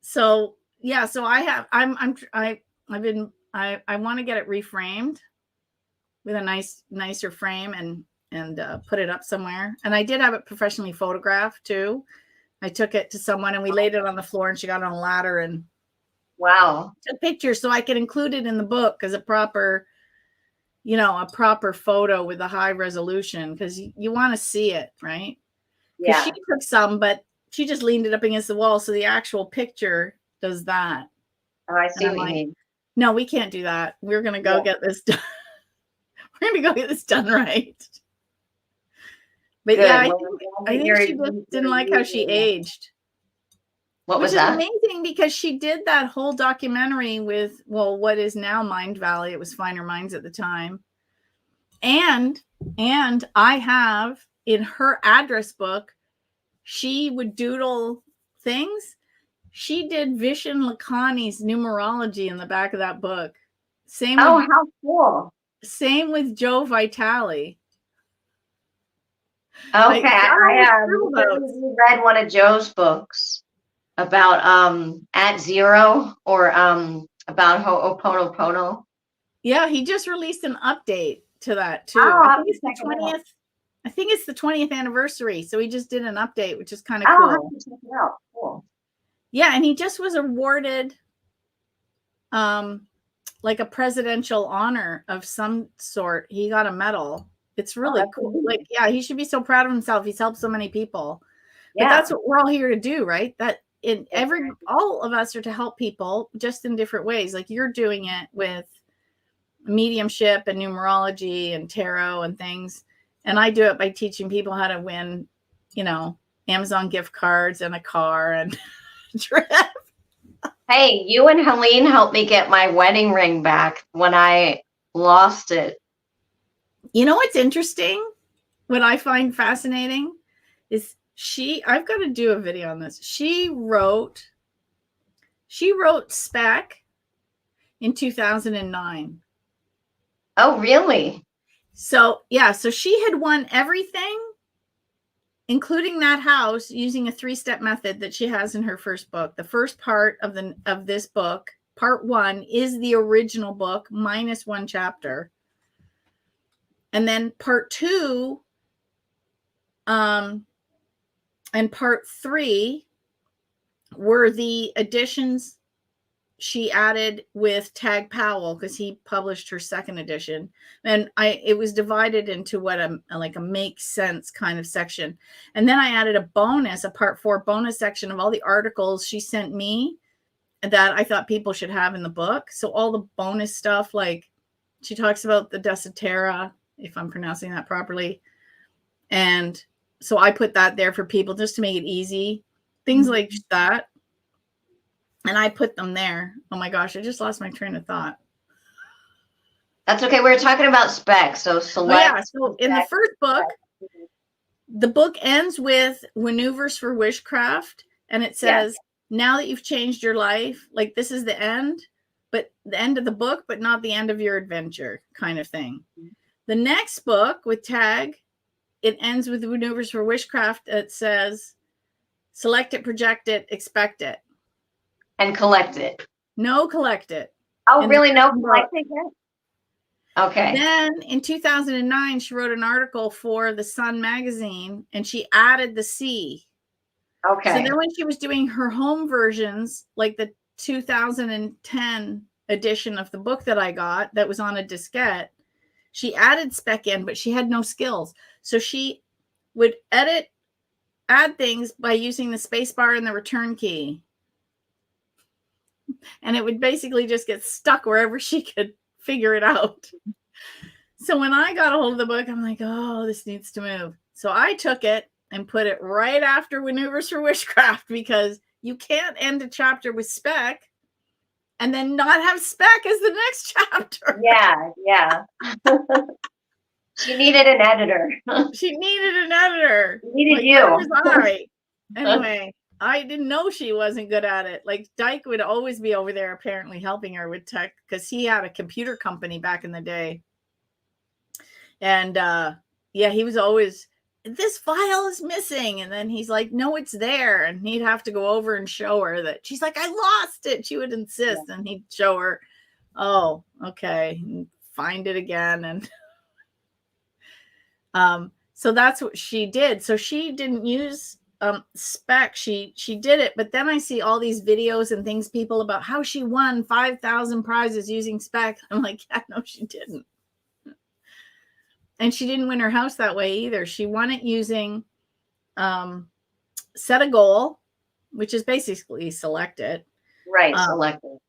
So yeah, so I want to get it reframed with a nicer frame and put it up somewhere. And I did have it professionally photographed too. I took it to someone and we laid it on the floor, and she got on a ladder and wow, took pictures so I could include it in the book as a proper photo with a high resolution, because you want to see it, right? Because yeah. she took some, but she just leaned it up against the wall, so the actual picture does that. Oh, I see what you mean. No, we can't do that. We're gonna go get this done. We're gonna go get this done right. But good. yeah, I think she just didn't like how she aged. What was that? Which is amazing, because she did that whole documentary with, well, what is now Mind Valley. It was Finer Minds at the time. And I have in her address book, she would doodle things. She did Vishen Lakhani's numerology in the back of that book. How cool. Same with Joe Vitale. Okay, I read one of Joe's books about at zero, or about Ho'oponopono. Yeah, he just released an update to that too. Oh, I think it's the 20th. I think it's the 20th anniversary. So he just did an update, which is kind of cool. I'll have to check it out. Cool. Yeah, and he just was awarded like a presidential honor of some sort. He got a medal. It's really cool. Like, yeah, he should be so proud of himself. He's helped so many people. Yeah. But that's what we're all here to do, right? That all of us are to help people, just in different ways. Like you're doing it with mediumship and numerology and tarot and things. And I do it by teaching people how to win, Amazon gift cards and a car and trip. Hey, you and Helene helped me get my wedding ring back when I lost it. You know what's interesting? What I find fascinating is I've got to do a video on this. She wrote Spec in 2009. Oh, really? So, yeah. So she had won everything, including that house, using a 3-step method that she has in her first book. The first part of this book, part 1, is the original book minus 1 chapter. And then part 2 and part 3 were the additions she added with Tag Powell, because he published her second edition. And it was divided into what a make sense kind of section. And then I added a part 4 bonus section of all the articles she sent me that I thought people should have in the book. So all the bonus stuff, like she talks about the Desatera, if I'm pronouncing that properly. And so I put that there for people just to make it easy. Things like that. And I put them there. Oh my gosh, I just lost my train of thought. That's okay. We were talking about specs. So select. Oh, yeah. So in the first book, the book ends with Maneuvers for Witchcraft. And it says, now that you've changed your life, like this is the end, but the end of the book, but not the end of your adventure kind of thing. The next book with Tag, it ends with Maneuvers for Witchcraft. It says, select it, project it, expect it. And collect it. No, collect it. Oh, really? No collecting it? Okay. Then in 2009, she wrote an article for the Sun magazine, and she added the C. Okay. So then when she was doing her home versions, like the 2010 edition of the book that I got that was on a diskette, she added spec in, but she had no skills. So she would add things by using the space bar and the return key. And it would basically just get stuck wherever she could figure it out. So when I got a hold of the book, I'm like, oh, this needs to move. So I took it and put it right after Maneuvers for Witchcraft, because you can't end a chapter with spec and then not have spec as the next chapter. Yeah. She needed an editor. She needed an editor. She needed like, you. Where was I? Anyway, I didn't know she wasn't good at it. Like Dyke would always be over there apparently helping her with tech because he had a computer company back in the day. And yeah, he was always, this file is missing. And then he's like, no, it's there. And he'd have to go over and show her that. She's like, I lost it. She would insist. And he'd show her, oh, okay, find it again. And so that's what she did. So she didn't use spec. She did it. But then I see all these videos and things, people about how she won 5,000 prizes using spec. I'm like, yeah, no, she didn't. And she didn't win her house that way either. She won it using set a goal, which is basically select it. Right, select it.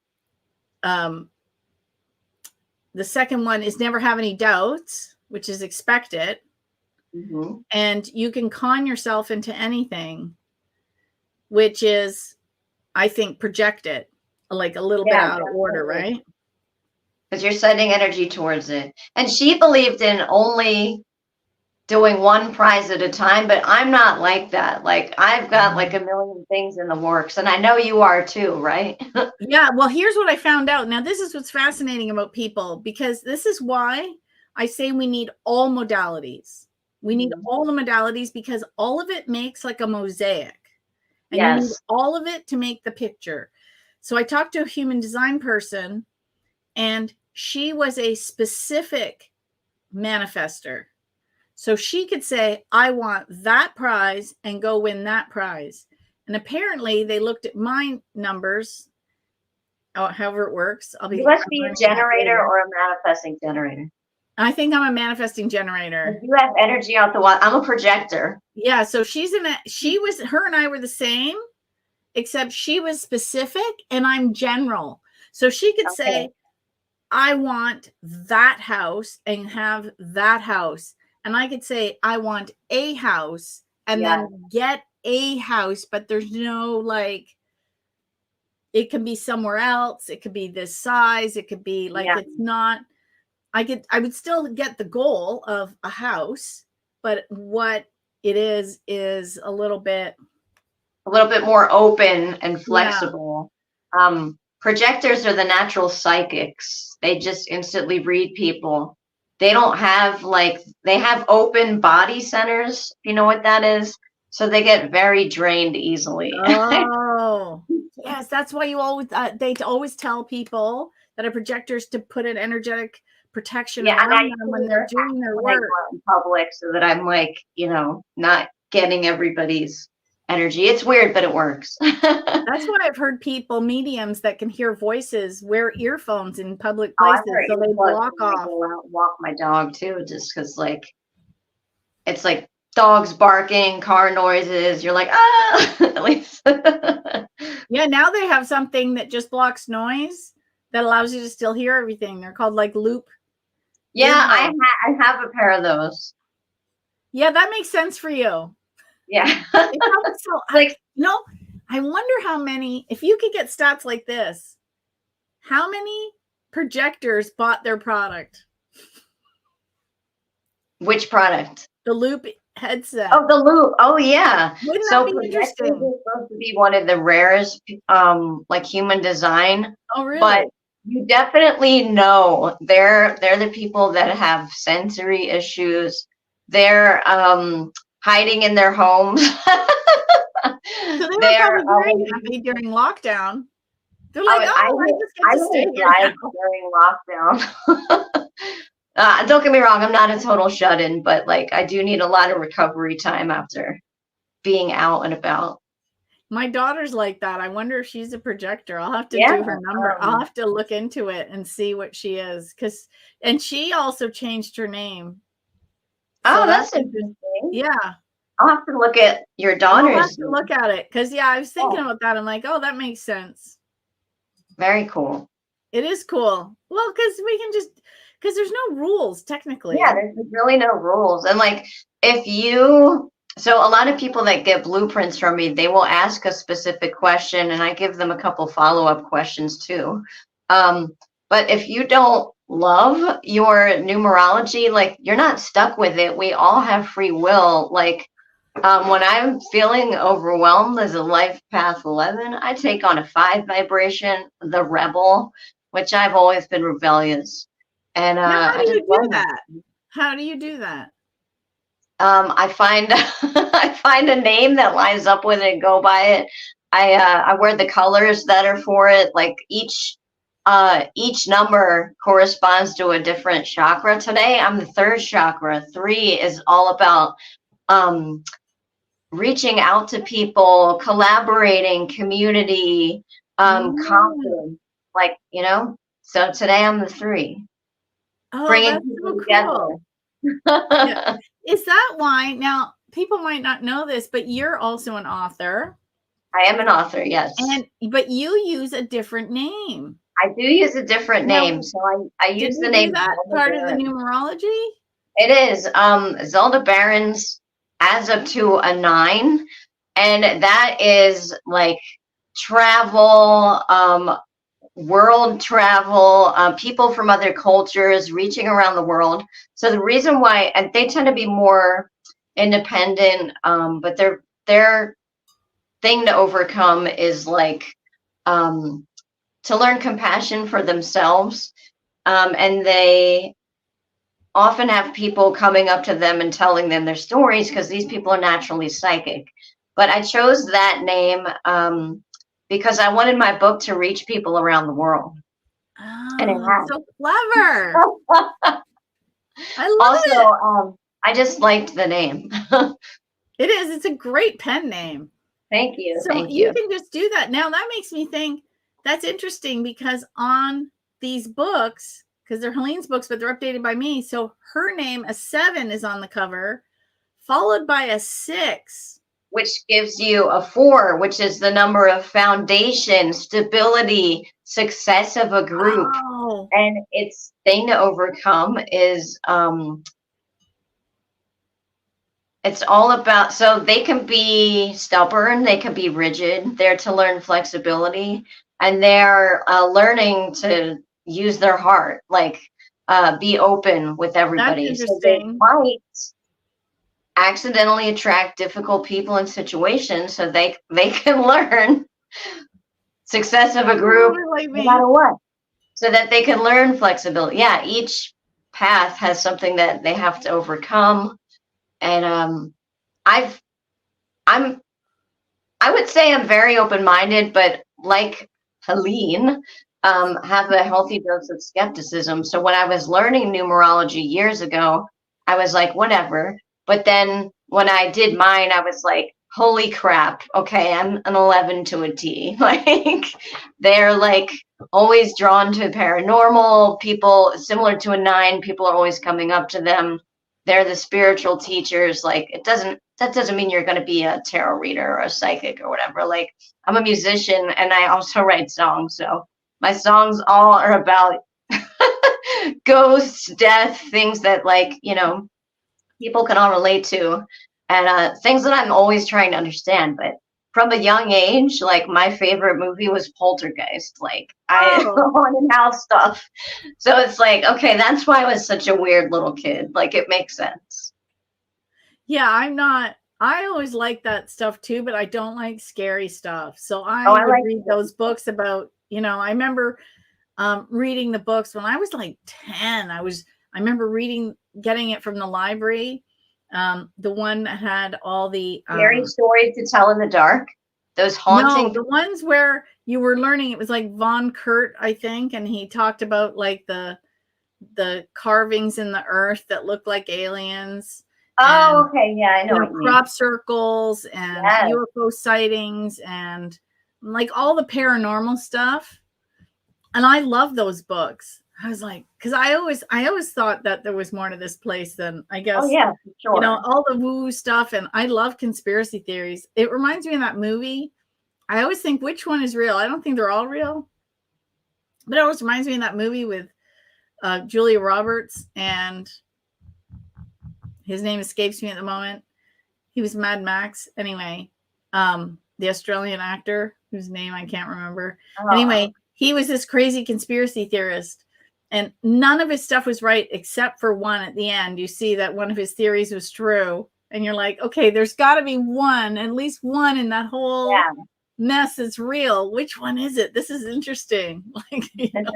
The second one is never have any doubts, which is expect it. Mm-hmm. And you can con yourself into anything, which is, I think, project it, like a little bit out of order, right? Because you're sending energy towards it. And she believed in only doing one prize at a time, but I'm not like that. Like I've got like a million things in the works, and I know you are too, right? Yeah. Well, here's what I found out. Now, this is what's fascinating about people, because this is why I say we need all modalities. We need all the modalities because all of it makes like a mosaic. And you need all of it to make the picture. So I talked to a human design person, and she was a specific manifester. So she could say, I want that prize and go win that prize. And apparently they looked at my numbers, however it works. You must be a generator or a manifesting generator. I think I'm a manifesting generator. You have energy out the wall. I'm a projector. Yeah. So her and I were the same, except she was specific and I'm general. So she could say, I want that house and have that house. And I could say, I want a house and then get a house, but there's no like, it can be somewhere else. It could be this size. It could be like, it's not, I would still get the goal of a house, but what it is a little bit more open and flexible. Projectors are the natural psychics. They just instantly read people. They don't have they have open body centers, if you know what that is. So they get very drained easily. Oh, yes. That's why you always, they always tell people that are projectors to put an energetic protection around them when they're doing their work in public, so that I'm like, not getting everybody's energy. It's weird, but it works. That's why I've heard people, mediums that can hear voices, wear earphones in public places so they block off. Go out and walk my dog too, just because it's like dogs barking, car noises. You're like, at least. Yeah, now they have something that just blocks noise that allows you to still hear everything. They're called like loop. Yeah, I have a pair of those. Yeah, that makes sense for you. Yeah. I wonder how many, if you could get stats like this, how many projectors bought their product? Which product? The Loop headset. Oh, the Loop. Oh, yeah. Wouldn't that be interesting? Projectors are supposed to be one of the rarest, like human design. Oh, really? But you definitely know they're the people that have sensory issues. They're hiding in their homes. So they were probably very happy during lockdown. They're like, I just get to stay here during lockdown. Don't get me wrong, I'm not a total shut-in, but I do need a lot of recovery time after being out and about. My daughter's like that. I wonder if she's a projector. I'll have to do her number. I'll have to look into it and see what she is. And she also changed her name. Oh, that's interesting. Yeah. I'll have to look at your daughter's. I'll have to look at it. Because, I was thinking about that. I'm like, oh, that makes sense. Very cool. It is cool. Well, because there's no rules, technically. Yeah, there's really no rules. And if you So a lot of people that get blueprints from me, they will ask a specific question, and I give them a couple follow-up questions too. Um, but if you don't love your numerology, like you're not stuck with it. We all have free will. Like when I'm feeling overwhelmed as a life path 11, I take on a 5 vibration, the rebel, which I've always been rebellious. And Now, how I do just you do love that. that? How do you do that? I find I find a name that lines up with it and go by it. I wear the colors that are for it. Like each number corresponds to a different chakra. Today I'm the third chakra. 3 is all about um reaching out to people, collaborating, community, Mm. confidence. Like, so today I'm the 3, Oh, bringing that's people so cool. Yeah. together. Is that why now people might not know this, but you're also an author I am an author, yes. but you use a different name. I do use a different name. Now, So I did use the you do name that Zelda part of the Barron. numerology? It is Zelda Barron's adds up to a 9. And that is like travel, world travel, people from other cultures reaching around the world. So the reason why, and they tend to be more independent, but their thing to overcome is like um, to learn compassion for themselves. And they often have people coming up to them and telling them their stories because these people are naturally psychic. But I chose that name because I wanted my book to reach people around the world. And it Oh, so clever. has. I love Also, it. I just liked the name. It is. It's a great pen name. Thank you. So Thank you you. can just do that. Now that makes me think that's interesting because on these books, because they're Helene's books, but they're updated by me. So her name, a 7, is on the cover, followed by a 6. Which gives you a 4, which is the number of foundation, stability, success of a group. Oh, And its thing to overcome is it's all about, so they can be stubborn, they can be rigid, they're to learn flexibility, and they're learning to use their heart, like be open with that's everybody. So they interesting. might accidentally attract difficult people and situations so they can learn success of a That's a group little bit like no me. matter what, so that they can learn flexibility. Yeah, each path has something that they have to overcome. And I've I'm I would say I'm very open-minded, but like Helene, have a healthy dose of skepticism. So when I was learning numerology years ago, I was like, whatever. But then when I did mine, I was like, holy crap. Okay, I'm an 11 to a T. Like they're like always drawn to paranormal people, similar to a 9. People are always coming up to them. They're the spiritual teachers. Like that doesn't mean you're going to be a tarot reader or a psychic or whatever. Like I'm a musician and I also write songs. So my songs all are about ghosts, death, things that like, people can all relate to, and things that I'm always trying to understand. But from a young age, like my favorite movie was Poltergeist. Like I Oh, haunted house stuff. So it's like, okay, that's why I was such a weird little kid. Like it makes sense. yeah, I'm not. I always like that stuff too, but I don't like scary stuff. So Oh, I I would like read those books about, I remember reading the books when I was like 10. I remember getting it from the library. The one that had all the scary stories to tell in the dark. Those no, haunting. the ones where you were learning, it was like Von Kurt, I think, and he talked about like the carvings in the earth that looked like aliens, Oh, and okay. Yeah, I know what you mean. crop circles and Yes. UFO sightings and like all the paranormal stuff. And I love those books. I was like, because I always thought that there was more to this place than I Oh, guess, yeah, for sure. all the woo stuff. And I love conspiracy theories. It reminds me of that movie. I always think which one is real. I don't think they're all real, but it always reminds me of that movie with Julia Roberts, and his name escapes me at the moment. He was Mad Max. Anyway, the Australian actor whose name I can't remember. Oh. Anyway, he was this crazy conspiracy theorist, and none of his stuff was right except for one at the end. You see that one of his theories was true, and you're like, okay, there's got to be one, at least one in that whole mess that's real. Which one is it? This is interesting. Like, you know,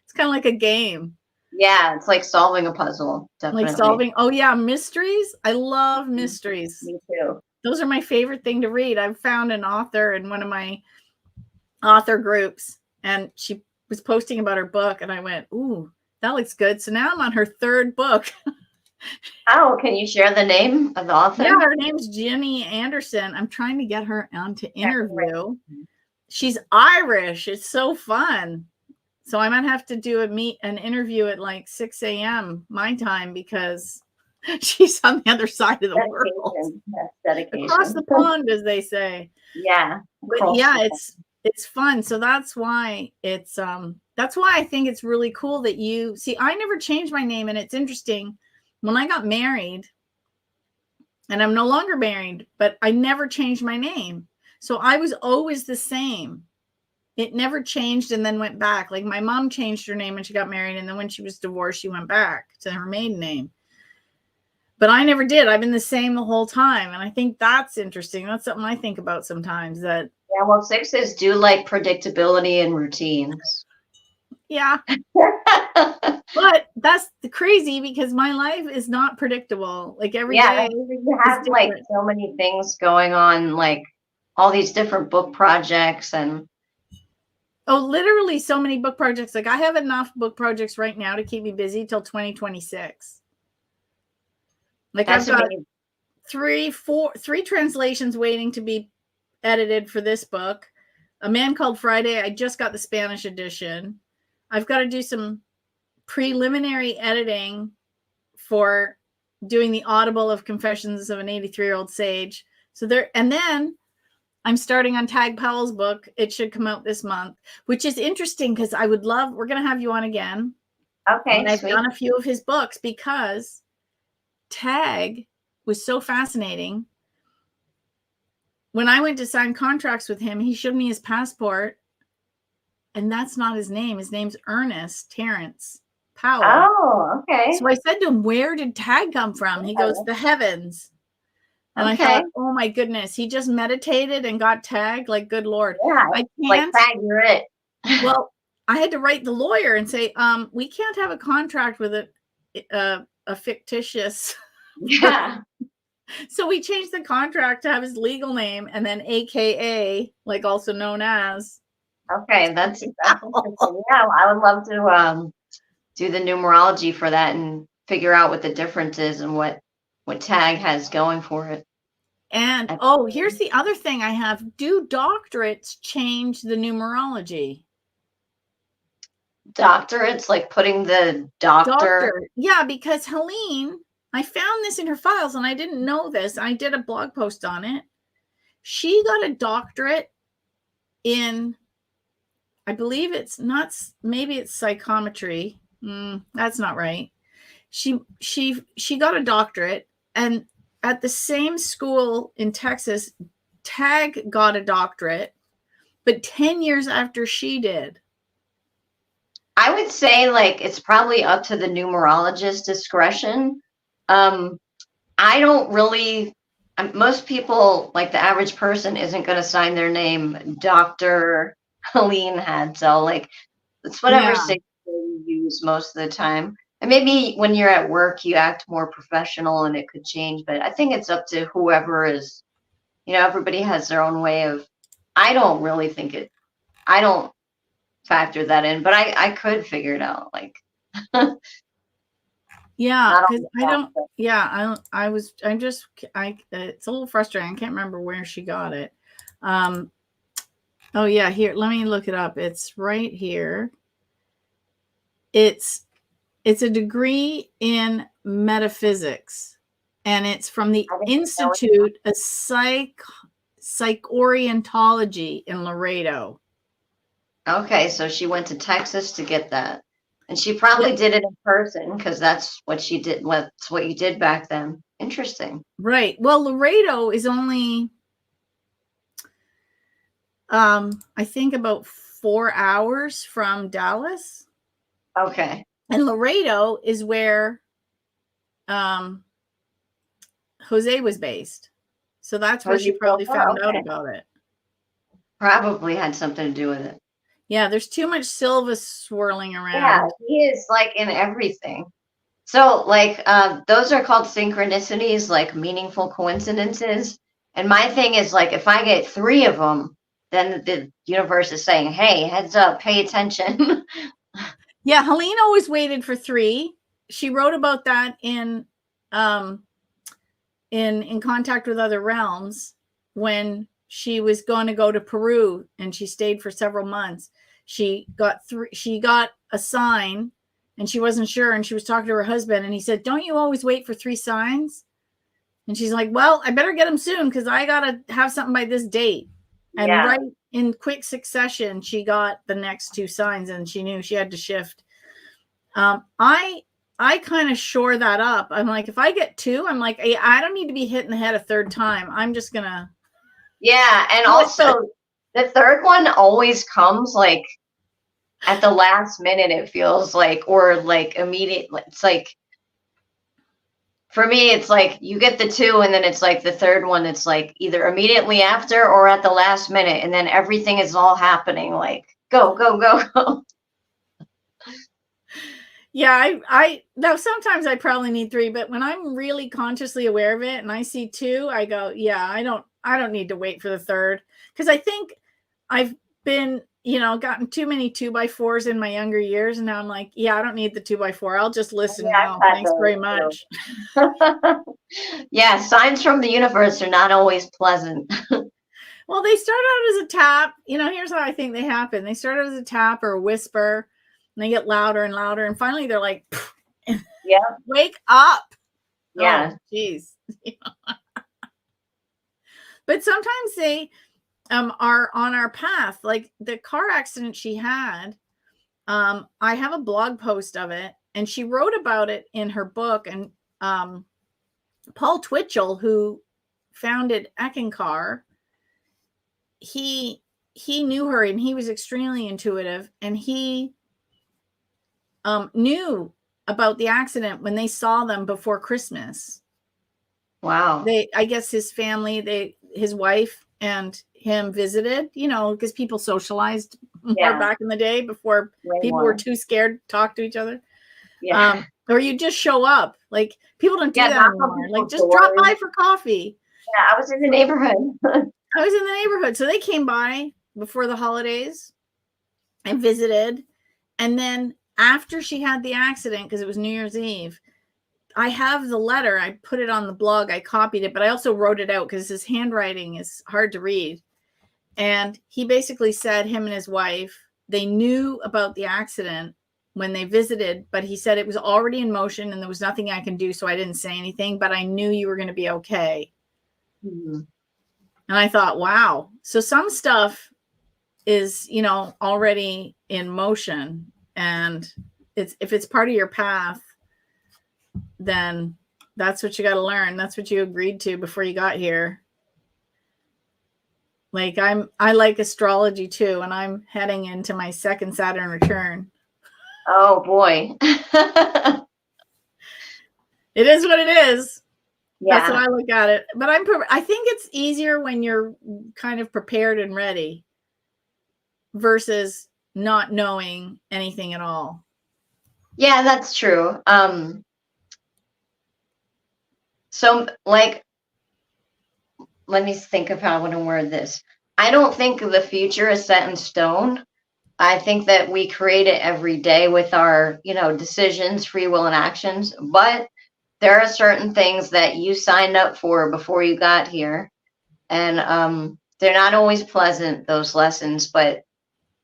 it's kind of like a game. Yeah, it's like solving a puzzle. Definitely. Like solving, oh yeah, mysteries. I love mysteries. Me too. Those are my favorite thing to read. I've found an author in one of my author groups, and she was posting about her book, and I went, ooh, that looks good. So now I'm on her third book. Oh, can you share the name of the author? Yeah, her name's Jenny Anderson. I'm trying to get her on to interview. She's Irish. It's so fun. So I might have to do an interview at like 6 a.m. my time, because she's on the other side of the world. That's dedication. Across the pond, as they say. Yeah. But yeah, it's fun. So that's why I think it's really cool that you see. I never changed my name, and it's interesting. When I got married, and I'm no longer married, but I never changed my name. So I was always the same. It never changed and then went back. Like my mom changed her name when she got married, and then when she was divorced, she went back to her maiden name. But I never did. I've been the same the whole time. And I think that's interesting. That's something I think about sometimes. That yeah, well, sixes do like predictability and routines. Yeah. But that's crazy, because my life is not predictable. Like every day. You have like so many things going on, like all these different book projects and literally so many book projects. Like I have enough book projects right now to keep me busy till 2026. Like I've got three translations waiting to be edited for this book. A Man Called Friday, I just got the Spanish edition. I've got to do some preliminary editing for doing the Audible of Confessions of an 83-Year-Old Sage. And then I'm starting on Tag Powell's book. It should come out this month, which is interesting because we're going to have you on again. Okay. And I've done a few of his books because Tag was so fascinating. When I went to sign contracts with him, he showed me his passport, and that's not his name. His name's Ernest Terrence Powell. Oh, okay. So I said to him, where did Tag come from? He goes, the heavens. And I thought, oh my goodness, he just meditated and got Tag. Like, good Lord. Yeah, I can't. Like Tag, you're it. Well, I had to write the lawyer and say, we can't have a contract with a fictitious. Yeah. So we changed the contract to have his legal name and then AKA, like also known as. Okay, that's interesting. Yeah, I would love to do the numerology for that and figure out what the difference is and what Tag has going for it. And here's the other thing I have. Do doctorates change the numerology? Doctorates, like putting the doctor. Yeah, because Helene, I found this in her files and I didn't know this. I did a blog post on it. She got a doctorate in, I believe maybe it's psychometry. That's not right. She got a doctorate, and at the same school in Texas, Tag got a doctorate, but 10 years after she did. I would say like it's probably up to the numerologist's discretion. I don't really, most people, like the average person, isn't going to sign their name Dr. Helene Hadsell. Like it's whatever signature you use most of the time. And maybe when you're at work, you act more professional and it could change. But I think it's up to whoever is, everybody has their own way of, I don't factor that in, but I could figure it out. Like, yeah, because it's a little frustrating. I can't remember where she got it. Here, let me look it up. It's right here. It's a degree in metaphysics, and it's from the Institute of Psychorientology in Laredo. Okay, so she went to Texas to get that. And she probably did it in person because that's what she did. What's what you did back then. Interesting. Right. Well, Laredo is only, I think about 4 hours from Dallas. Okay. And Laredo is where Jose was based. So that's where she probably found out about it. Probably had something to do with it. Yeah, there's too much Silva swirling around. Yeah, he is like in everything. So like those are called synchronicities, like meaningful coincidences. And my thing is like if I get 3 of them, then the universe is saying, "Hey, heads up, pay attention." Yeah, Helene always waited for 3. She wrote about that in Contact with Other Realms when she was going to go to Peru and she stayed for several months. She got a sign and she wasn't sure, and she was talking to her husband and he said, "Don't you always wait for 3 signs?" And she's like, "Well, I better get them soon because I gotta have something by this date." And right in quick succession, she got the next 2 signs and she knew she had to shift. I kind of shore that up. I'm like, if I get 2, I'm like, I don't need to be hit in the head a 3rd time. I'm just gonna. Yeah, and also the 3rd one always comes like at the last minute, it feels like, or like immediately. It's like, for me, it's like you get the 2 and then it's like the 3rd one, it's like either immediately after or at the last minute. And then everything is all happening like go, go, go, go. Yeah, I now sometimes I probably need 3, but when I'm really consciously aware of it and I see 2, I go, yeah, I don't need to wait for the 3rd, because I think I've been, gotten too many 2x4s in my younger years, and now I'm like, yeah, I don't need the 2x4. I'll just listen now. Thanks very much. Yeah, signs from the universe are not always pleasant. Well, they start out as a tap. Here's how I think they happen. They start out as a tap or a whisper. And they get louder and louder, and finally they're like, "Yeah, wake up!" Yeah, jeez. But sometimes they are on our path. Like the car accident she had. I have a blog post of it, and she wrote about it in her book. And Paul Twitchell, who founded Eckankar, he knew her, and he was extremely intuitive, and he knew about the accident when they saw them before Christmas. Wow. I guess his family, his wife and him visited, because people socialized more back in the day before people were too scared to talk to each other. Yeah. Or you just show up. Like people don't do that anymore. Like just drop by for coffee. Yeah, I was in the neighborhood. So they came by before the holidays and visited. And then after she had the accident, because it was New Year's Eve, I have the letter. I put it on the blog. I copied it, but I also wrote it out because his handwriting is hard to read. And he basically said him and his wife, they knew about the accident when they visited, but he said it was already in motion and there was nothing I can do. So I didn't say anything, but I knew you were going to be okay. Mm-hmm. And I thought, wow. So some stuff is, already in motion. And if it's part of your path, then that's what you got to learn. That's what you agreed to before you got here. Like I like astrology too, and I'm heading into my 2nd Saturn return. Oh boy. It is what it is. Yeah. That's how I look at it. But I think it's easier when you're kind of prepared and ready versus not knowing anything at all. Yeah, that's true. So like, let me think of how I want to word this. I don't think the future is set in stone. I think that we create it every day with our, decisions, free will, and actions. But there are certain things that you signed up for before you got here. And they're not always pleasant, those lessons, but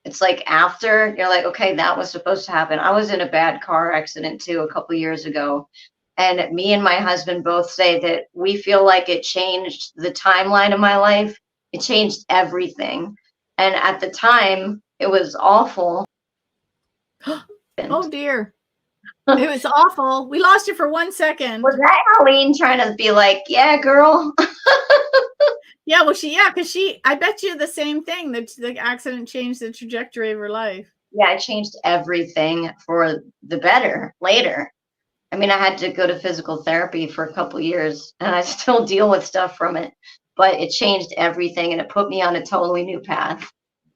it's like after you're like, okay, that was supposed to happen. I was in a bad car accident too a couple years ago. And me and my husband both say that we feel like it changed the timeline of my life. It changed everything. And at the time, it was awful. Oh dear. It was awful. We lost you for 1 second. Was that Helene trying to be like, yeah, girl? Yeah, well, because I bet you the same thing, that the accident changed the trajectory of her life. Yeah, it changed everything for the better later. I mean, I had to go to physical therapy for a couple years, and I still deal with stuff from it, but it changed everything, and it put me on a totally new path.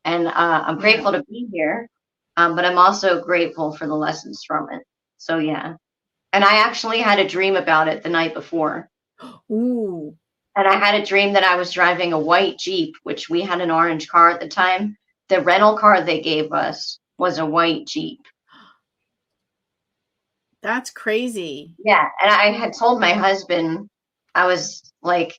And I'm grateful to be here, but I'm also grateful for the lessons from it. So yeah. And I actually had a dream about it the night before. Ooh. And I had a dream that I was driving a white Jeep, which we had an orange car at the time. The rental car they gave us was a white Jeep. That's crazy. Yeah. And I had told my husband, I was like,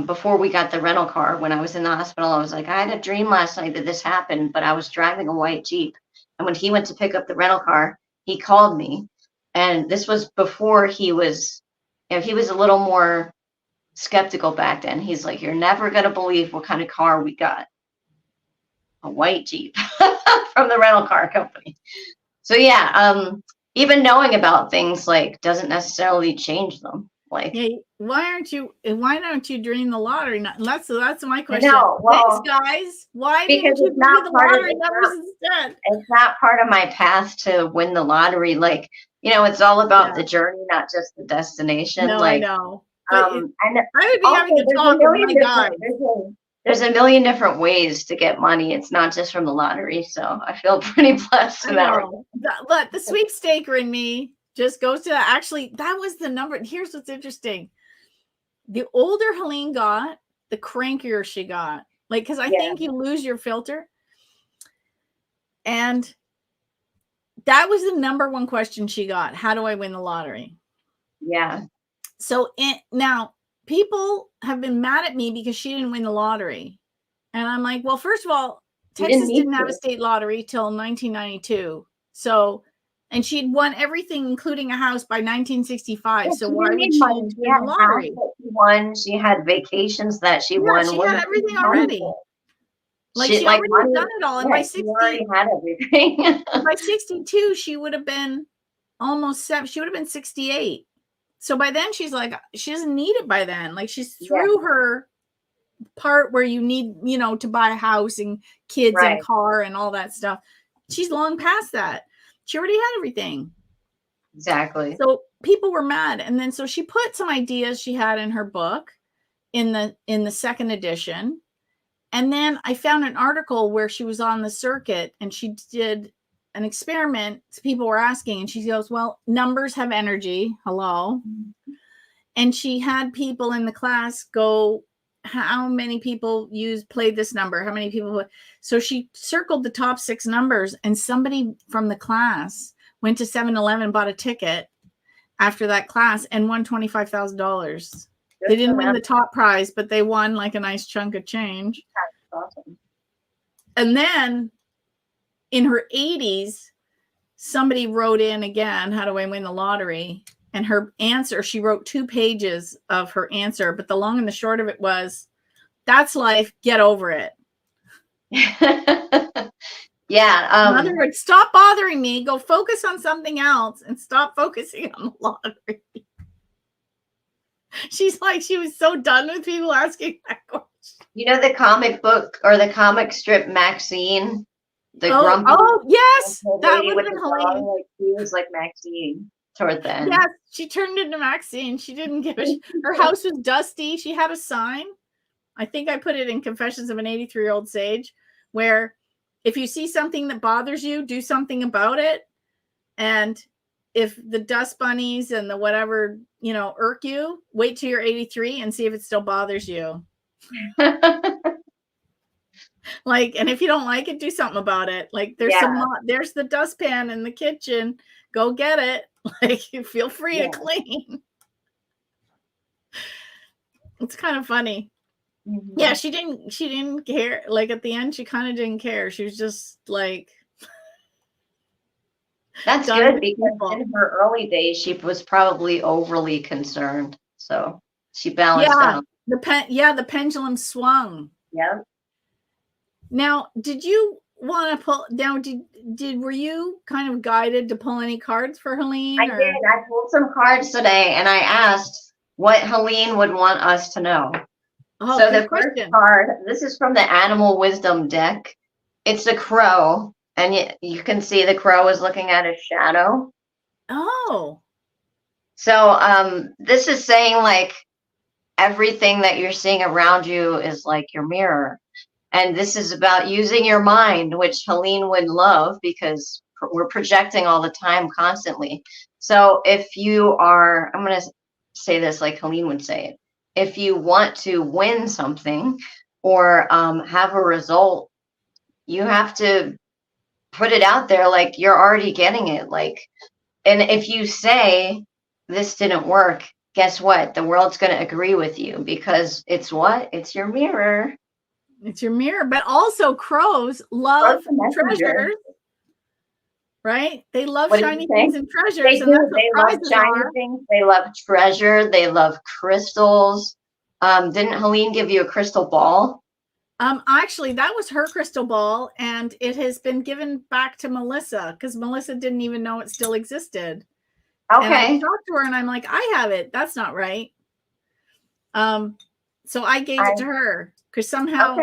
before we got the rental car, when I was in the hospital, I was like, I had a dream last night that this happened, but I was driving a white Jeep. And when he went to pick up the rental car, he called me. And this was before he was a little more skeptical back then. He's like, you're never going to believe what kind of car we got. A white Jeep from the rental car company. So yeah, even knowing about things like doesn't necessarily change them. Like, hey, why don't you dream the lottery? That's my question. No, well, thanks, guys. Why because didn't you it's not do the part of lottery numbers instead? It's not part of my path to win the lottery. Like, it's all about the journey, not just the destination. No, like, I know. But and I would be having to talk with my guy. There's a million different ways to get money. It's not just from the lottery. So I feel pretty blessed in that regard. But the sweepstaker in me just goes to that. Actually, that was the number. Here's what's interesting. The older Helene got, the crankier she got. Like, because I think you lose your filter. And that was the number one question she got. How do I win the lottery? Yeah. So now people have been mad at me because she didn't win the lottery. And I'm like, well, first of all, Texas didn't have a state lottery till 1992. So, and she'd won everything, including a house, by 1965. So why would she win the lottery? She had vacations that she won. She had everything already. Like, she already done it all. And by 60, already had everything. By 62, she would have been almost 7. She would have been 68. So by then she's like, she doesn't need it by then. Like, she's through her part where you need, to buy a house and kids and car and all that stuff. She's long past that. She already had everything. Exactly. So people were mad. And then, so she put some ideas she had in her book in the second edition. And then I found an article where she was on the circuit and she did an experiment. People were asking, and she goes, well, numbers have energy. Hello. And she had people in the class go, how many people played this number? How many people? So she circled the top 6 numbers, and somebody from the class went to 7-Eleven, bought a ticket after that class, and won $25,000. They didn't win the top prize, but they won like a nice chunk of change. That's awesome. And then in her 80s, somebody wrote in again, how do I win the lottery? And her answer, she wrote 2 pages of her answer, but the long and the short of it was, that's life, get over it. Yeah. In other words, stop bothering me, go focus on something else and stop focusing on the lottery. She's like, she was so done with people asking that question. The comic book or the comic strip Maxine? Grumpy. Oh, yes. That would have been Helene. Like, she was like Maxine toward the end. Yes, she turned into Maxine. She didn't give a her house was dusty. She had a sign. I think I put it in Confessions of an 83-Year-Old Sage, where if you see something that bothers you, do something about it. And if the dust bunnies and the whatever, irk you, wait till you're 83 and see if it still bothers you. Like, and if you don't like it, do something about it. Like, there's the dustpan in the kitchen. Go get it. Like, you feel free to clean. It's kind of funny. Mm-hmm. Yeah, she didn't care. Like, at the end, she kind of didn't care. She was just like, that's good, because in her early days, she was probably overly concerned. So she balanced out. The pendulum swung. Yeah. Now, did you want to pull now? Were you kind of guided to pull any cards for Helene? I did. I pulled some cards today, and I asked what Helene would want us to know. Oh, So good the question. first card, this is from the Animal Wisdom deck. It's a crow, and you can see the crow is looking at a shadow. Oh. So this is saying like everything that you're seeing around you is like your mirror. And this is about using your mind, which Helene would love because we're projecting all the time constantly. So if you are, I'm going to say this like Helene would say it. If you want to win something or have a result, you have to put it out there like you're already getting it. Like, and if you say this didn't work, guess what? The world's going to agree with you because it's what? It's your mirror. It's your mirror, but also crows love treasures, right? They love shiny things and treasures. They do. They love shiny things. They love treasure. They love crystals. Didn't Helene give you a crystal ball? Actually, that was her crystal ball, and it has been given back to Melissa because Melissa didn't even know it still existed. Okay. And I talked to her, and I'm like, I have it. That's not right. So I gave it to her because somehow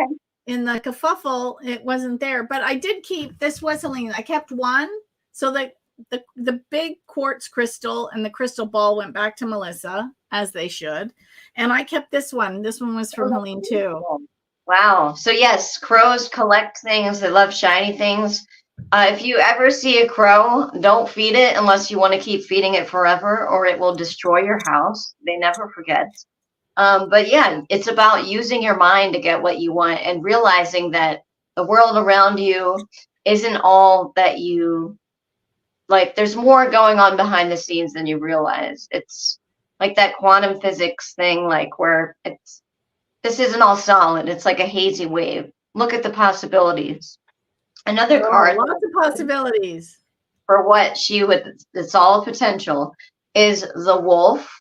in the kerfuffle it wasn't there. But I did keep this. Was Helene? I kept one, so that the big quartz crystal and the crystal ball went back to Melissa, as they should, and I kept this one. This one was from Helene too. Wow. So yes, crows collect things. They love shiny things. If you ever see a crow, don't feed it unless you want to keep feeding it forever, or it will destroy your house. They never forget. But yeah, it's about using your mind to get what you want and realizing that the world around you isn't all that you like. There's more going on behind the scenes than you realize. It's like that quantum physics thing, like where this isn't all solid. It's like a hazy wave. Look at the possibilities. Another card. Lots of possibilities. For what she would, it's all potential, is the wolf.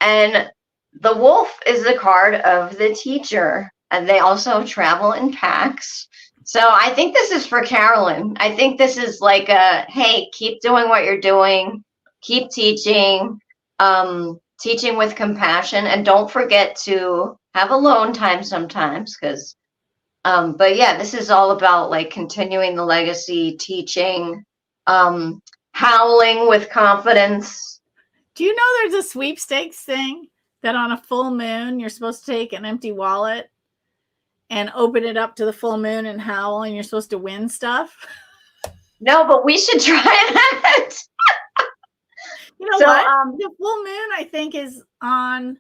And the wolf is the card of the teacher, and they also travel in packs. So I think this is for Carolyn. I think this is like a, hey, keep doing what you're doing, keep teaching, teaching with compassion, and don't forget to have alone time sometimes, because, but yeah, this is all about like continuing the legacy, teaching, howling with confidence. Do you know there's a sweepstakes thing? That on a full moon, you're supposed to take an empty wallet and open it up to the full moon and howl, and you're supposed to win stuff. No, but we should try that. You know what? The full moon, I think, is on.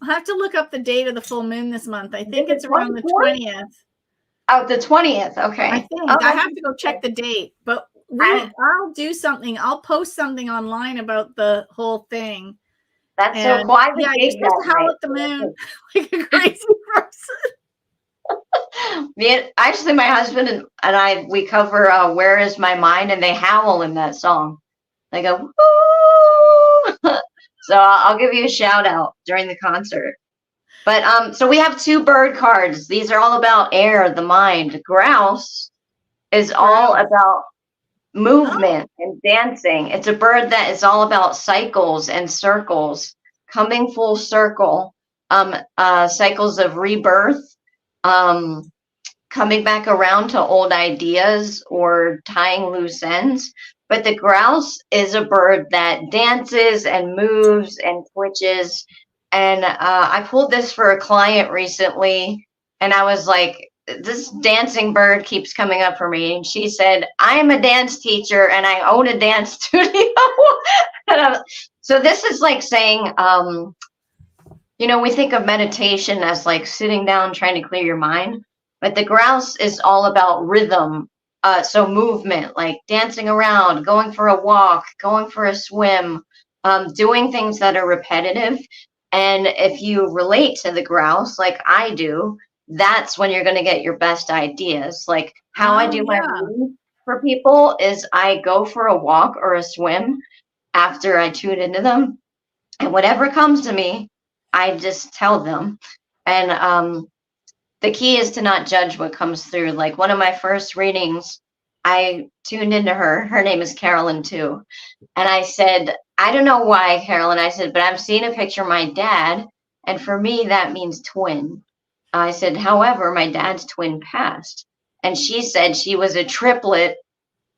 I'll have to look up the date of the full moon this month. I think it's around the 20th. Oh, the 20th. Okay. I think I have to go check the date, but I'll do something. I'll post something online about the whole thing. That's so cool. Yeah, you're supposed to howl at the moon like a crazy person. Actually, my husband and I, we cover Where Is My Mind, and they howl in that song. They go, woo! So I'll give you a shout out during the concert. But so we have two bird cards. These are all about air, the mind. Grouse is all about movement and dancing. It's a bird that is all about cycles and circles, coming full circle, cycles of rebirth, coming back around to old ideas or tying loose ends. But the grouse is a bird that dances and moves and twitches. And I pulled this for a client recently, and I was like, this dancing bird keeps coming up for me. And she said, I am a dance teacher and I own a dance studio. So this is like saying, you know, we think of meditation as like sitting down, trying to clear your mind, but the grouse is all about rhythm. So movement, like dancing around, going for a walk, going for a swim, doing things that are repetitive. And if you relate to the grouse, like I do, that's when you're going to get your best ideas. Like how I do my reading for people is I go for a walk or a swim after I tune into them, and whatever comes to me, I just tell them. And the key is to not judge what comes through. Like one of my first readings, I tuned into her. Her name is Carolyn too. And I said, I don't know why, Carolyn. I said, but I'm seeing a picture of my dad. And for me, that means twin. I said, however, my dad's twin passed. And she said she was a triplet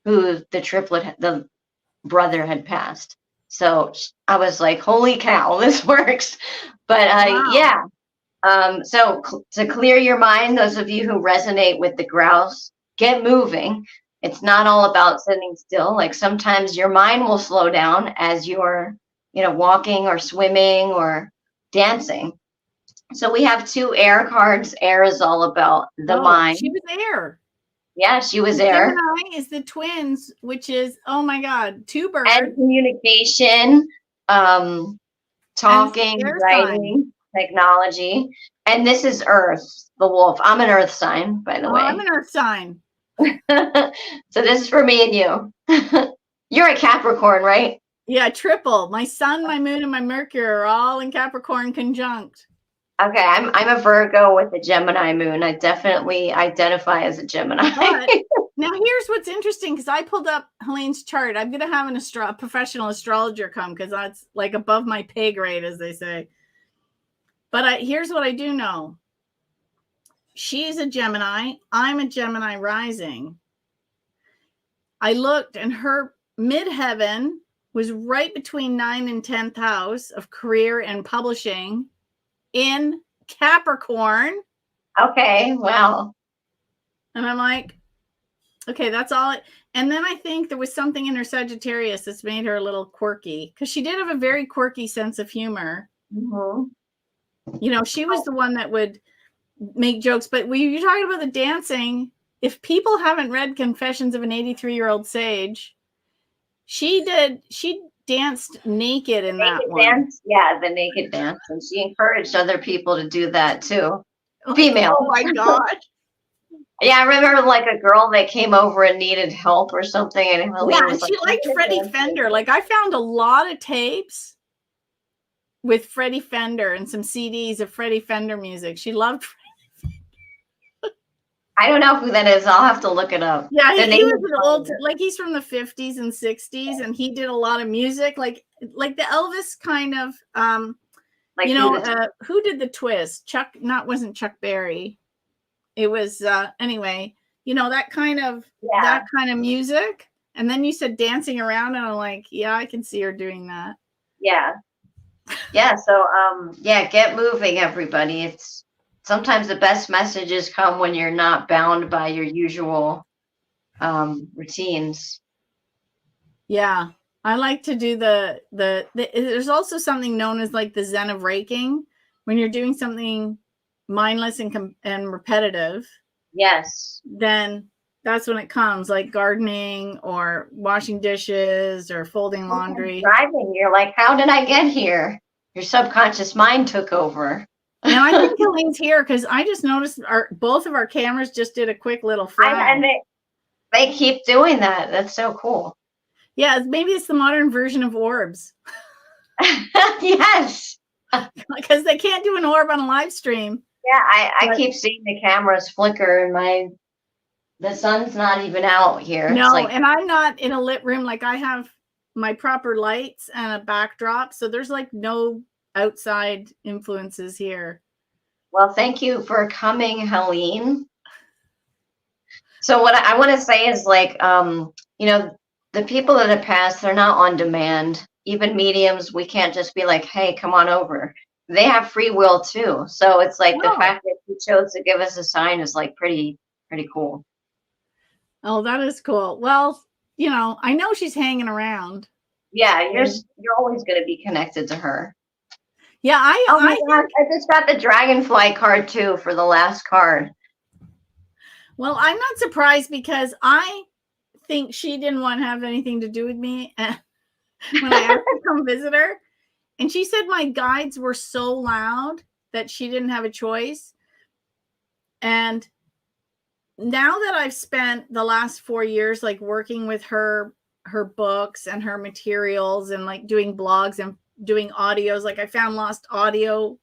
who the brother had passed. So I was like, holy cow, this works. But Wow. yeah. So to clear your mind, those of you who resonate with the grouse, get moving. It's not all about sitting still. Like sometimes your mind will slow down as you're, walking or swimming or dancing. So we have 2 air cards. Air is all about the mind. She was there. Yeah, she was The there. Gemini is the twins, which is, oh my God, 2 birds. And communication, talking, writing, technology. And this is Earth, the wolf. I'm an Earth sign, by the way. I'm an Earth sign. So this is for me and you. You're a Capricorn, right? Yeah, triple. My sun, my moon, and my Mercury are all in Capricorn conjunct. Okay, I'm a Virgo with a Gemini moon. I definitely identify as a Gemini. But now here's what's interesting, because I pulled up Helene's chart. I'm going to have a professional astrologer come, because that's like above my pay grade, as they say. But here's what I do know. She's a Gemini. I'm a Gemini rising. I looked, and her midheaven was right between 9th and 10th house of career and publishing in Capricorn. Okay, wow. And I'm like, okay, that's all. And then I think there was something in her Sagittarius that's made her a little quirky, because she did have a very quirky sense of humor. Mm-hmm. She was the one that would make jokes. But when you're talking about the dancing, if people haven't read Confessions of an 83-Year-Old Sage, she danced naked in that one. Dance? Yeah, the naked dance. And she encouraged other people to do that too. Female. Oh my God. Yeah, I remember like a girl that came over and needed help or something. And Helene was she liked Freddie Fender. Like I found a lot of tapes with Freddie Fender and some CDs of Freddie Fender music. She loved I don't know who that is. I'll have to look it up. Yeah, he was an old, like he's from the 50s and 60s, and he did a lot of music, like the Elvis kind of, like who did the twist? Wasn't Chuck Berry. It was anyway, that kind of music. And then you said dancing around, and I'm like, yeah, I can see her doing that. Yeah. Yeah. So get moving, everybody. It's sometimes the best messages come when you're not bound by your usual routines. Yeah. I like to do the there's also something known as like the Zen of raking, when you're doing something mindless and repetitive. Yes. Then that's when it comes, like gardening or washing dishes or folding laundry. Driving, you're like, how did I get here? Your subconscious mind took over. Now I think Helene's here because I just noticed both of our cameras just did a quick little flag. And they keep doing that. That's so cool. Yeah, maybe it's the modern version of orbs. Yes. Because they can't do an orb on a live stream. Yeah, I keep seeing the cameras flicker, and the sun's not even out here. No, and I'm not in a lit room. Like I have my proper lights and a backdrop, so there's like no outside influences here. Well, thank you for coming, Helene. So what I want to say is like, the people that have passed, they're not on demand. Even mediums, we can't just be like, hey, come on over. They have free will too. So it's like the fact that you chose to give us a sign is like pretty cool. Oh, that is cool. Well, I know she's hanging around. Yeah, you're always going to be connected to her. Yeah, I just got the dragonfly card too for the last card. Well, I'm not surprised because I think she didn't want to have anything to do with me when I asked to come visit her. And she said my guides were so loud that she didn't have a choice. And now that I've spent the last 4 years like working with her books and her materials and like doing blogs and doing audios, like I found lost audio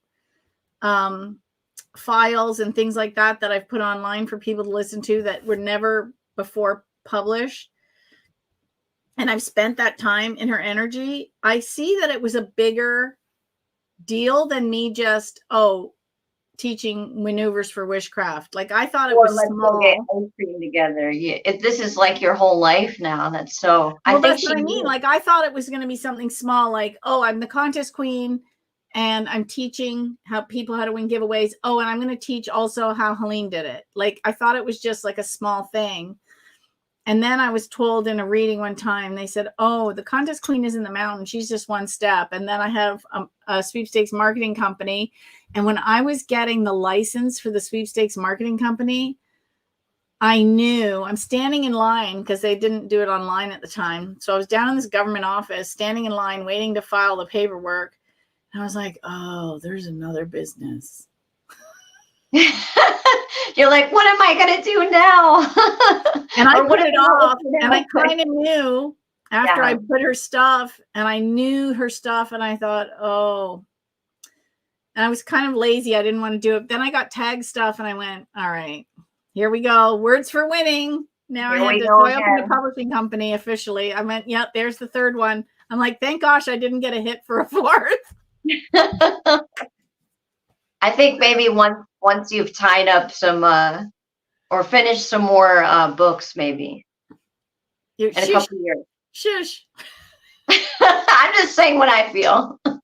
files and things like that I've put online for people to listen to that were never before published. And I've spent that time in her energy. I see that it was a bigger deal than me just, teaching maneuvers for witchcraft. Like I thought it was let's small. go get ice cream together. Yeah, this is like your whole life now. That's so. Well, I think that's what I mean. Like I thought it was going to be something small. Like, I'm the contest queen, and I'm teaching how to win giveaways. Oh, and I'm going to teach also how Helene did it. Like I thought it was just like a small thing. And then I was told in a reading one time, they said, the contest queen is in the mountain. She's just one step. And then I have a sweepstakes marketing company. And when I was getting the license for the sweepstakes marketing company, I knew I'm standing in line because they didn't do it online at the time. So I was down in this government office, standing in line, waiting to file the paperwork. And I was like, there's another business. You're like, what am I going to do now? And I put it off, and I kind of knew after I put her stuff, and I knew her stuff, and I thought, and I was kind of lazy. I didn't want to do it. Then I got tag stuff, and I went, all right, here we go. Words for winning. Now I had to, so I opened a publishing company officially. I went, yep, there's the third one. I'm like, thank gosh I didn't get a hit for a fourth. I think maybe once you've tied up some or finished some more books, maybe in a couple of years. Shush. I'm just saying what I feel. I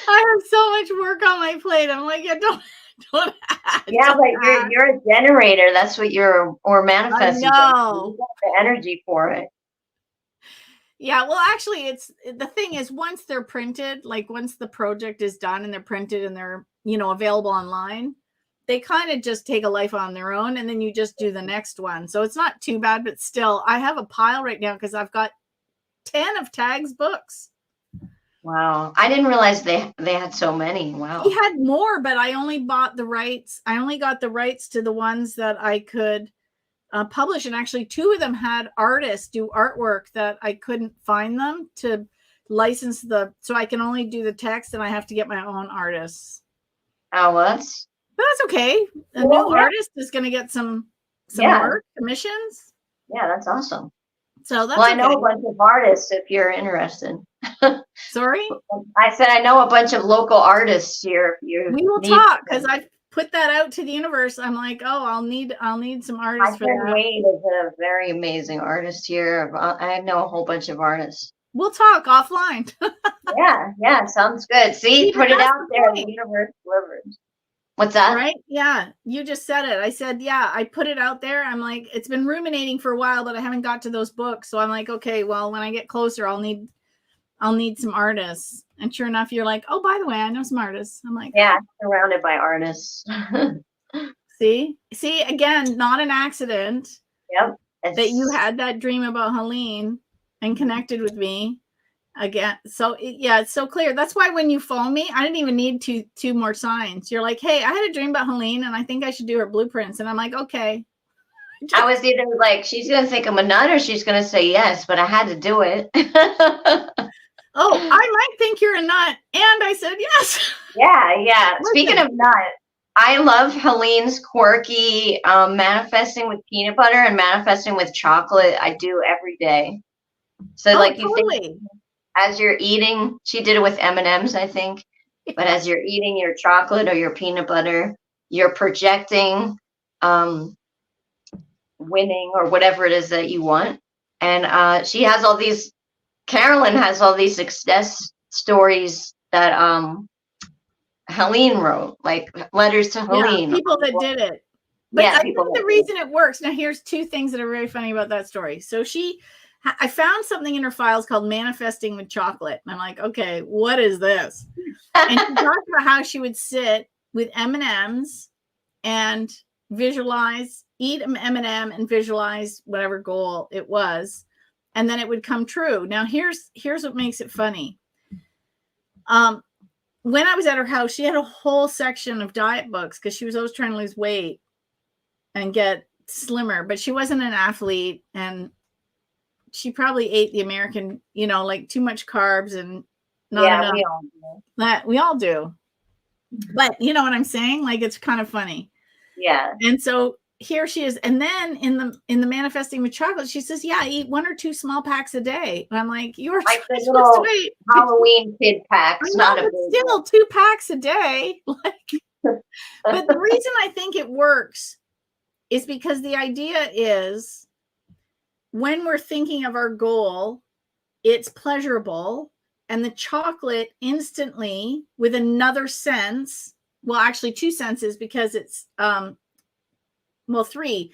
have so much work on my plate. I'm like, don't. Yeah, but you're a generator. That's what or manifesting. You got the energy for it. Yeah, well, actually, the thing is, once they're printed, like once the project is done and they're printed and they're, available online, they kind of just take a life on their own, and then you just do the next one. So it's not too bad, but still, I have a pile right now because I've got 10 of Tag's books. Wow. I didn't realize they had so many. Wow. He had more, but I only bought the rights. I only got the rights to the ones that I could publish, and actually 2 of them had artists do artwork that I couldn't find them to license so I can only do the text, and I have to get my own artists. Oh, well, that's okay. A new artist is going to get some work commissions. Yeah, that's awesome. So that's I know a bunch of artists if you're interested. Sorry? I said I know a bunch of local artists here. We will talk because I've put that out to the universe. I'm like, I'll need some artists for that. Wade is a very amazing artist here. I know a whole bunch of artists. We'll talk offline. Yeah, sounds good. See, put it out there. The universe delivers. What's that? Right? Yeah, you just said it. I said, I put it out there. I'm like, it's been ruminating for a while, but I haven't got to those books. So I'm like, okay, well, when I get closer, I'll need some artists. And sure enough, you're like, oh, by the way, I know some artists. I'm like, yeah, surrounded by artists. See, again, not an accident. Yep. That you had that dream about Helene and connected with me again. So it's so clear. That's why when you phone me, I didn't even need two more signs. You're like, hey, I had a dream about Helene and I think I should do her blueprints. And I'm like, okay. I was either like, she's going to think I'm a nut or she's going to say yes, but I had to do it. I might think you're a nut. And I said yes. Yeah. Speaking of nut, I love Helene's quirky manifesting with peanut butter and manifesting with chocolate. I do every day. So you think as you're eating, she did it with M&Ms, I think. But as you're eating your chocolate or your peanut butter, you're projecting winning or whatever it is that you want. And Carolyn has all these success stories that Helene wrote, like letters to Helene. People that did it. But I think the reason it works, now here's 2 things that are very funny about that story. So I found something in her files called Manifesting with Chocolate. And I'm like, okay, what is this? And she talked about how she would sit with M&Ms and eat an M&M and visualize whatever goal it was. And then it would come true. Now, here's what makes it funny. When I was at her house, she had a whole section of diet books because she was always trying to lose weight and get slimmer. But she wasn't an athlete, and she probably ate the American, like too much carbs and not enough. We all do. But you know what I'm saying? Like, it's kind of funny. Yeah. And so here she is. And then in the manifesting with chocolate, she says, yeah, eat 1 or 2 small packs a day. And I'm like, you're Like the supposed to little wait. Halloween kid I packs, know, not a but big still 2 packs a day. Like, but the reason I think it works is because the idea is when we're thinking of our goal, it's pleasurable, and the chocolate instantly with another sense, well, actually 2 senses, because it's well, 3,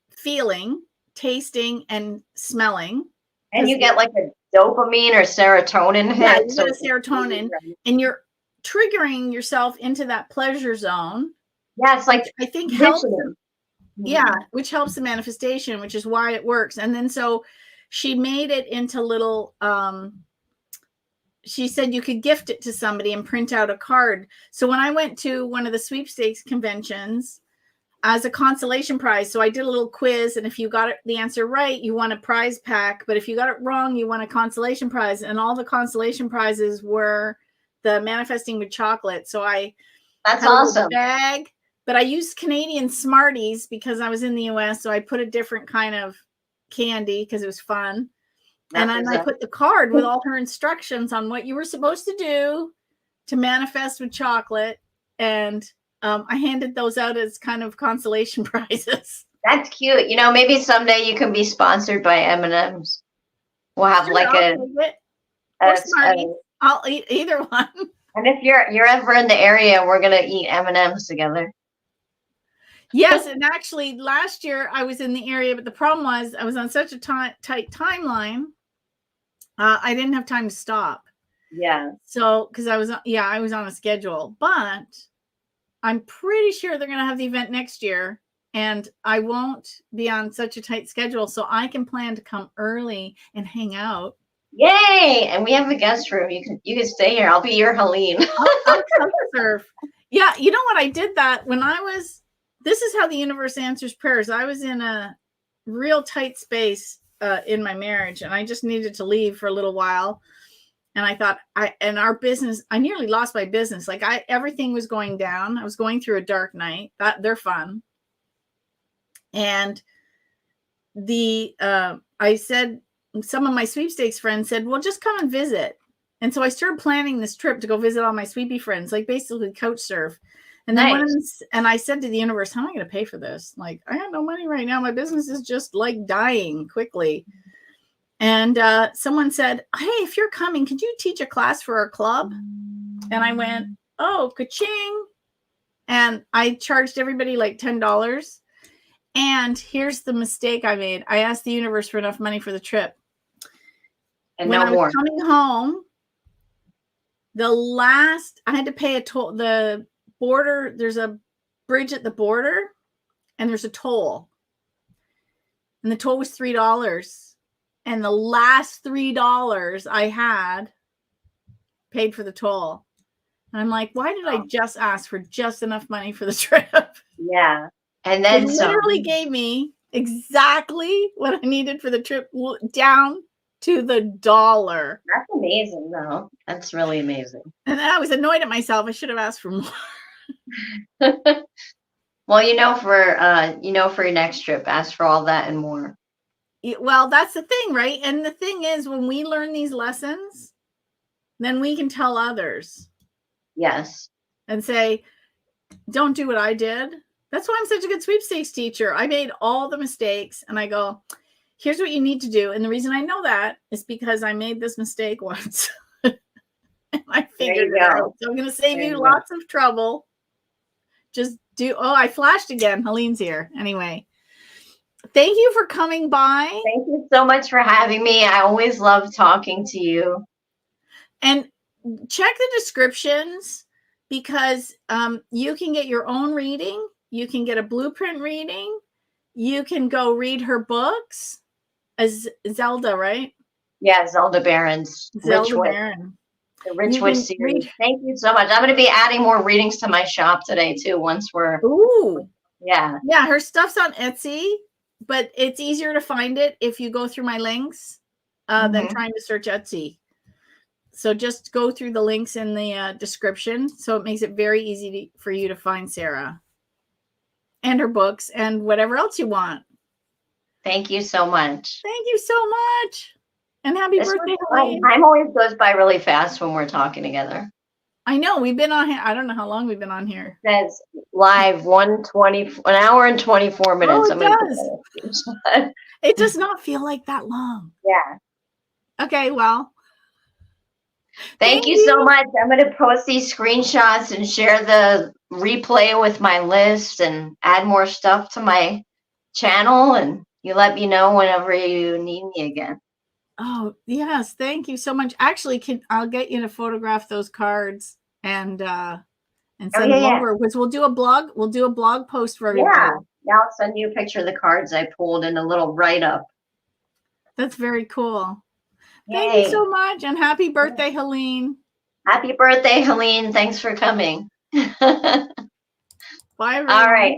feeling, tasting, and smelling. And you get like a dopamine or serotonin Yeah, hit. you So get a serotonin, and you're triggering yourself into that pleasure zone. yeah, it's like I think helps. Yeah, Mhm. which helps the manifestation, which is why it works. And then so she made it into little she said you could gift it to somebody and print out a card. So when I went to one of the sweepstakes conventions as a consolation prize, so I did a little quiz, and if you got the answer right, you won a prize pack, but if you got it wrong, you won a consolation prize, and all the consolation prizes were the manifesting with chocolate. So I That's had a little awesome. bag, but I used Canadian Smarties because I was in the US, so I put a different kind of candy because it was fun. And then I put the card with all her instructions on what you were supposed to do to manifest with chocolate. And I handed those out as kind of consolation prizes. That's cute. You know, maybe someday you can be sponsored by M&M's. We'll have Sure, like I'll take it. Or Smarties. I'll eat either one. and if you're ever in the area, we're gonna eat M&M's together. Yes, and actually last year I was in the area, but the problem was I was on such a tight timeline. I didn't have time to stop. Yeah. So, because I was on a schedule, but I'm pretty sure they're going to have the event next year, and I won't be on such a tight schedule, so I can plan to come early and hang out. Yay! And we have a guest room. You can stay here. I'll be your Helene. I'll come serve. Yeah, you know what? I did that when I was. This is how the universe answers prayers. I was in a real tight space in my marriage, and I just needed to leave for a little while. And I thought, our business, I nearly lost my business. Like everything was going down. I was going through a dark night. They're fun. And I said, some of my sweepstakes friends said, well, just come and visit. And so I started planning this trip to go visit all my sweepy friends, like basically couch surf. And then and I said to the universe, how am I going to pay for this? Like, I have no money right now. My business is just like dying quickly. And someone said, hey, if you're coming, could you teach a class for our club? And I went, oh, ka-ching. And I charged everybody like $10. And here's the mistake I made. I asked the universe for enough money for the trip. And when no I more. was coming home, I had to pay a toll. The border, there's a bridge at the border, and there's a toll. And the toll was $3. And the last $3 I had paid for the toll. And I'm like, why did I just ask for just enough money for the trip? Yeah. And then it literally gave me exactly what I needed for the trip, down to the dollar. That's amazing, though. That's really amazing. And I was annoyed at myself. I should have asked for more. Well, for your next trip, ask for all that and more. Well, that's the thing, right? And the thing is, when we learn these lessons, then we can tell others. Yes. And say, don't do what I did. That's why I'm such a good sweepstakes teacher. I made all the mistakes, and I go, here's what you need to do. And the reason I know that is because I made this mistake once. And I figured it out. So I'm going to save you lots of trouble. Just I flashed again. Helene's here. Anyway. Thank you for coming by. Thank you so much for having me. I always love talking to you. And check the descriptions, because you can get your own reading. You can get a blueprint reading. You can go read her books. As Zelda, right? Yeah, Zelda Barron's Zelda Barron. The Rich Witch series. Thank you so much. I'm going to be adding more readings to my shop today, too, once we're... Ooh. Yeah. Yeah, her stuff's on Etsy, but it's easier to find it if you go through my links than trying to search Etsy. So just go through the links in the description. So it makes it very easy for you to find Sarah and her books and whatever else you want. Thank you so much. Thank you so much. And happy birthday, Helene. Time always goes by really fast when we're talking together. I know. We've been on here. I don't know how long we've been on here. That's live 1 hour and 24 minutes. Oh, it does. It does not feel like that long. Yeah. Okay, well. Thank you so much. I'm going to post these screenshots and share the replay with my list and add more stuff to my channel. And you let me know whenever you need me again. Oh, yes. Thank you so much. Actually, I'll get you to photograph those cards and send them over, because we'll do a blog post for everybody. Yeah. Now I'll send you a picture of the cards I pulled in a little write-up. That's very cool. Yay. Thank you so much. And happy birthday, Helene. Happy birthday, Helene. Thanks for coming. Bye, everyone. All right.